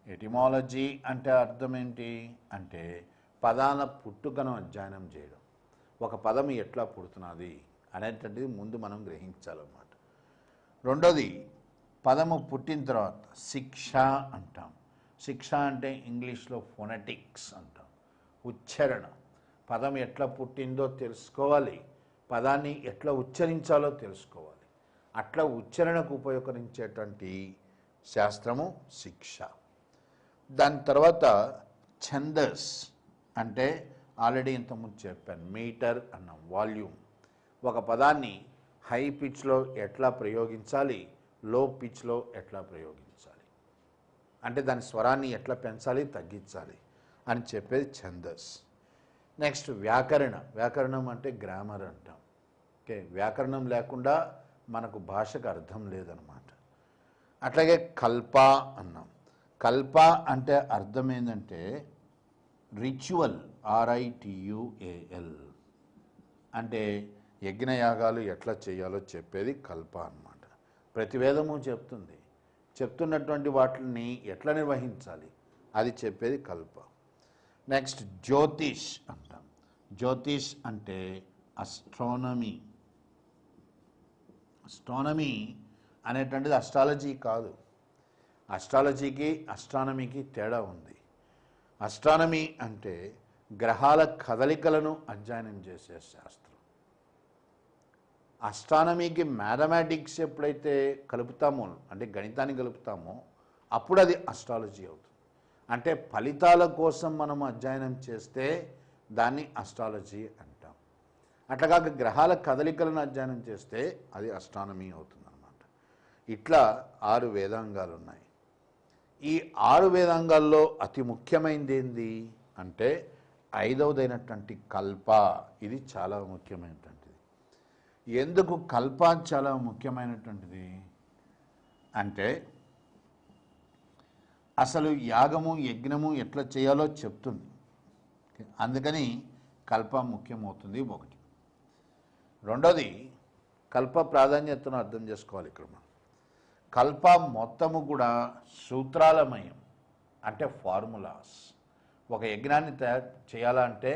ఎటిమాలజీ అంటే అర్థం ఏంటి అంటే పదాల పుట్టుకను అధ్యయనం చేయడం. ఒక పదం ఎట్లా పుడుతున్నది అనేటువంటిది ముందు మనం గ్రహించాలన్నమాట. రెండోది పదము పుట్టిన తర్వాత శిక్ష అంటాం. శిక్ష అంటే ఇంగ్లీష్లో ఫొనెటిక్స్ అంటాం, ఉచ్చారణ. పదం ఎట్లా పుట్టిందో తెలుసుకోవాలి, పదాన్ని ఎట్లా ఉచ్చరించాలో తెలుసుకోవాలి. అట్లా ఉచ్చారణకు ఉపయోగించేటువంటి శాస్త్రము శిక్ష. దాని తర్వాత ఛందస్ అంటే ఆల్రెడీ ఇంతకుముందు చెప్పాను, మీటర్ అన్నాం, వాల్యూమ్. ఒక పదాన్ని హై పిచ్లో ఎట్లా ప్రయోగించాలి, లో పిచ్లో ఎట్లా ప్రయోగించాలి, అంటే దాని స్వరాన్ని ఎట్లా పెంచాలి తగ్గించాలి అని చెప్పేది ఛందస్. నెక్స్ట్ వ్యాకరణ. వ్యాకరణం అంటే గ్రామర్ అంటాం. ఓకే, వ్యాకరణం లేకుండా మనకు భాషకు అర్థం లేదనమాట. అట్లాగే కల్ప అన్నాం. కల్ప అంటే అర్థం ఏంటంటే రిచువల్, RITUAL అంటే యజ్ఞయాగాలు ఎట్లా చేయాలో చెప్పేది కల్ప అన్నమాట. ప్రతి వేదము చెప్తుంది, చెప్తున్నటువంటి వాటిని ఎట్లా నిర్వహించాలి అది చెప్పేది కల్ప. నెక్స్ట్ జ్యోతిష్ అంటాం. జ్యోతిష్ అంటే అస్ట్రానమీ. అస్ట్రానమీ అనేటువంటిది అస్ట్రాలజీ కాదు. అస్ట్రాలజీకి అస్ట్రానమీకి తేడా ఉంది. అస్ట్రానమీ అంటే గ్రహాల కదలికలను అధ్యయనం చేసే శాస్త్రం. అస్ట్రానమీకి మ్యాథమెటిక్స్ ఎప్పుడైతే కలుపుతామో, అంటే గణితాన్ని కలుపుతామో, అప్పుడు అది అస్ట్రాలజీ అవుతుంది. అంటే ఫలితాల కోసం మనం అధ్యయనం చేస్తే దాన్ని అస్ట్రాలజీ అంటాం. అట్లాగాక గ్రహాల కదలికలను అధ్యయనం చేస్తే అది అస్ట్రానమీ అవుతుందన్నమాట. ఇట్లా 6 వేదాంగాలు ఉన్నాయి. ఈ 6 వేదాంగాల్లో అతి ముఖ్యమైనది ఏంది అంటే 5వదైనటువంటి కల్ప. ఇది చాలా ముఖ్యమైనటువంటిది. ఎందుకు కల్ప చాలా ముఖ్యమైనటువంటిది అంటే అసలు యాగము యజ్ఞము ఎట్లా చేయాలో చెప్తుంది. అందుకని కల్ప ముఖ్యమవుతుంది ఒకటి. రెండోది కల్ప ప్రాధాన్యతను అర్థం చేసుకోవాలి. ఇక్కడ మనం కల్ప మొత్తము కూడా సూత్రాలమయం, అంటే ఫార్ములాస్. ఒక యజ్ఞాన్ని తయారు చేయాలంటే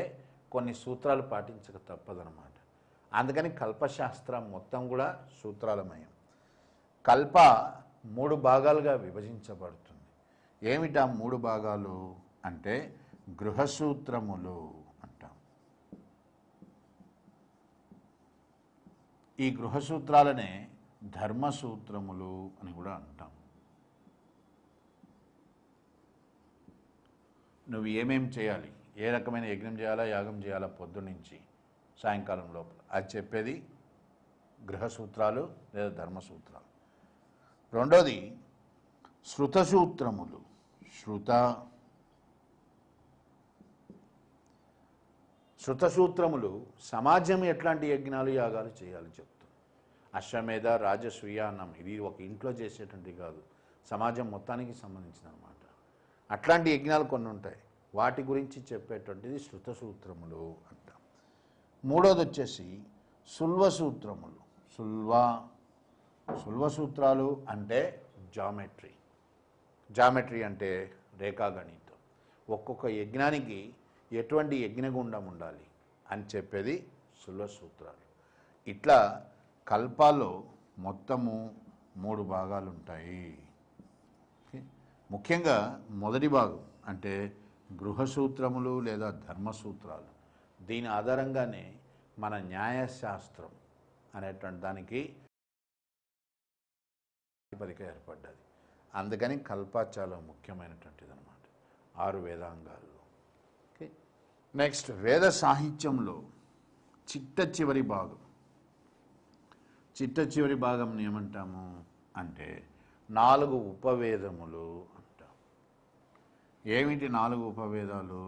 కొన్ని సూత్రాలు పాటించక తప్పదనమాట. అందుకని కల్పశాస్త్రం మొత్తం కూడా సూత్రాలమయం. కల్ప 3 భాగాలుగా విభజించబడుతుంది. ఏమిటా 3 భాగాలు అంటే గృహసూత్రములు అంటాం. ఈ గృహసూత్రాలనే ధర్మసూత్రములు అని కూడా అంటాం. నువ్వు ఏమేం చేయాలి, ఏ రకమైన యజ్ఞం చేయాలా యాగం చేయాలా పొద్దున్నుంచి సాయంకాలం లోపల అది చెప్పేది గృహసూత్రాలు లేదా ధర్మసూత్రాలు. రెండోది శృతసూత్రములు. శృతసూత్రములు సమాజం ఎట్లాంటి యజ్ఞాలు యాగాలు చేయాలి చెప్తుంది. అశ్వమేధ రాజసూయ అన్నాం. ఇది ఒక ఇంట్లో చేసేటువంటి కాదు, సమాజం మొత్తానికి సంబంధించిన అన్నమాట. అట్లాంటి యజ్ఞాలు కొన్ని ఉంటాయి. వాటి గురించి చెప్పేటువంటిది శృత సూత్రములు అంటాం. మూడోది వచ్చేసి సుల్వ సూత్రములు. సుల్వ సూత్రాలు అంటే జామెట్రీ అంటే రేఖాగణితం. ఒక్కొక్క యజ్ఞానికి ఎటువంటి యజ్ఞగుండం ఉండాలి అని చెప్పేది సుల్వ సూత్రాలు. ఇట్లా కల్పాల్లో మొత్తము 3 భాగాలు ఉంటాయి. ముఖ్యంగా మొదటి భాగం అంటే గృహ సూత్రములు లేదా ధర్మసూత్రాలు. దీని ఆధారంగానే మన న్యాయశాస్త్రం అనేటువంటి దానికి ప్రాతిపదిక ఏర్పడ్డది. అందుకని కల్ప చాలా ముఖ్యమైనటువంటిది అన్నమాట 6 వేదాంగాల్లో. ఓకే, నెక్స్ట్ వేద సాహిత్యంలో చిట్ట చివరి భాగం ఏమంటాము అంటే 4 ఉపవేదములు అంటాం. ఏమిటి 4 ఉపవేదాలు?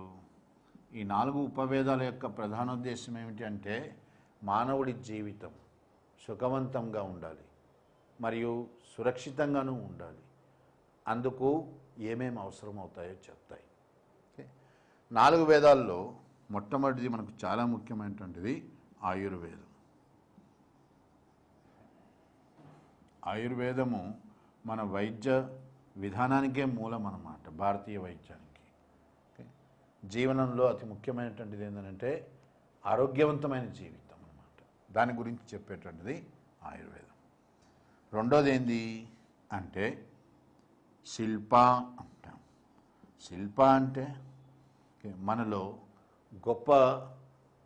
ఈ 4 ఉపవేదాల యొక్క ప్రధానోద్దేశం ఏమిటి అంటే మానవుడి జీవితం సుఖవంతంగా ఉండాలి మరియు సురక్షితంగానూ ఉండాలి. అందుకు ఏమేమి అవసరం అవుతాయో చెప్తాయి. 4 వేదాల్లో మొట్టమొదటిది మనకు చాలా ముఖ్యమైనటువంటిది ఆయుర్వేదం. ఆయుర్వేదము మన వైద్య విధానానికే మూలం అన్నమాట, భారతీయ వైద్యానికి. జీవనంలో అతి ముఖ్యమైనటువంటిది ఏంటంటే ఆరోగ్యవంతమైన జీవితం అన్నమాట. దాని గురించి చెప్పేటువంటిది ఆయుర్వేదం. రెండోది ఏంది అంటే శిల్ప అంటాం. శిల్ప అంటే మనలో గొప్ప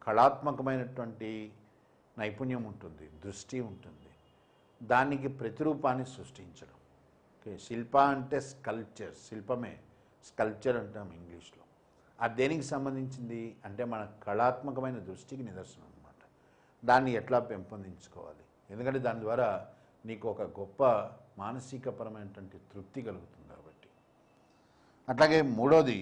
కళాత్మకమైనటువంటి నైపుణ్యం ఉంటుంది, దృష్టి ఉంటుంది. దానికి ప్రతిరూపాన్ని సృష్టించడం. ఓకే, శిల్ప అంటే స్కల్ప్చర్, శిల్పమే స్కల్ప్చర్ అంటాం ఇంగ్లీష్లో. అది దేనికి సంబంధించింది అంటే మన కళాత్మకమైన దృష్టికి నిదర్శనం అన్నమాట. దాన్ని ఎట్లా పెంపొందించుకోవాలి, ఎందుకంటే దాని ద్వారా నీకు ఒక గొప్ప మానసికపరమైనటువంటి తృప్తి కలుగుతుంది కాబట్టి. అట్లాగే మూడోది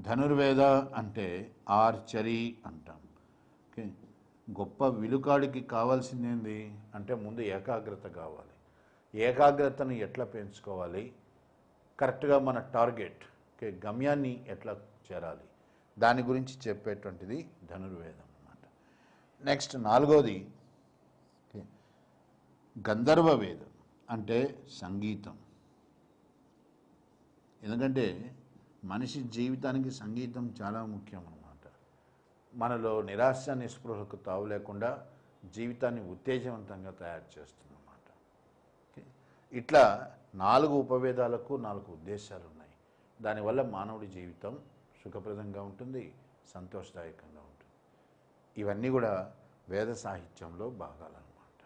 ధనుర్వేద అంటే ఆర్చరీ అంటాం. ఓకే, గొప్ప విలుకాడికి కావాల్సింది అంటే ముందు ఏకాగ్రత కావాలి. ఏకాగ్రతను ఎట్లా పెంచుకోవాలి, కరెక్ట్గా మన టార్గెట్ గమ్యాన్ని ఎట్లా చేరాలి, దాని గురించి చెప్పేటువంటిది ధనుర్వేదం అన్నమాట. నెక్స్ట్ నాలుగోది గంధర్వ వేదం అంటే సంగీతం. ఎందుకంటే మనిషి జీవితానికి సంగీతం చాలా ముఖ్యం అన్నమాట. మనలో నిరాశ నిస్పృహకు తావు లేకుండా జీవితాన్ని ఉత్తేజవంతంగా తయారు చేస్తుందన్నమాట. ఇట్లా 4 ఉపవేదాలకు 4 ఉద్దేశాలు ఉన్నాయి. దానివల్ల మానవుడి జీవితం సుఖప్రదంగా ఉంటుంది, సంతోషదాయకంగా ఉంటుంది. ఇవన్నీ కూడా వేద సాహిత్యంలో భాగాలన్నమాట.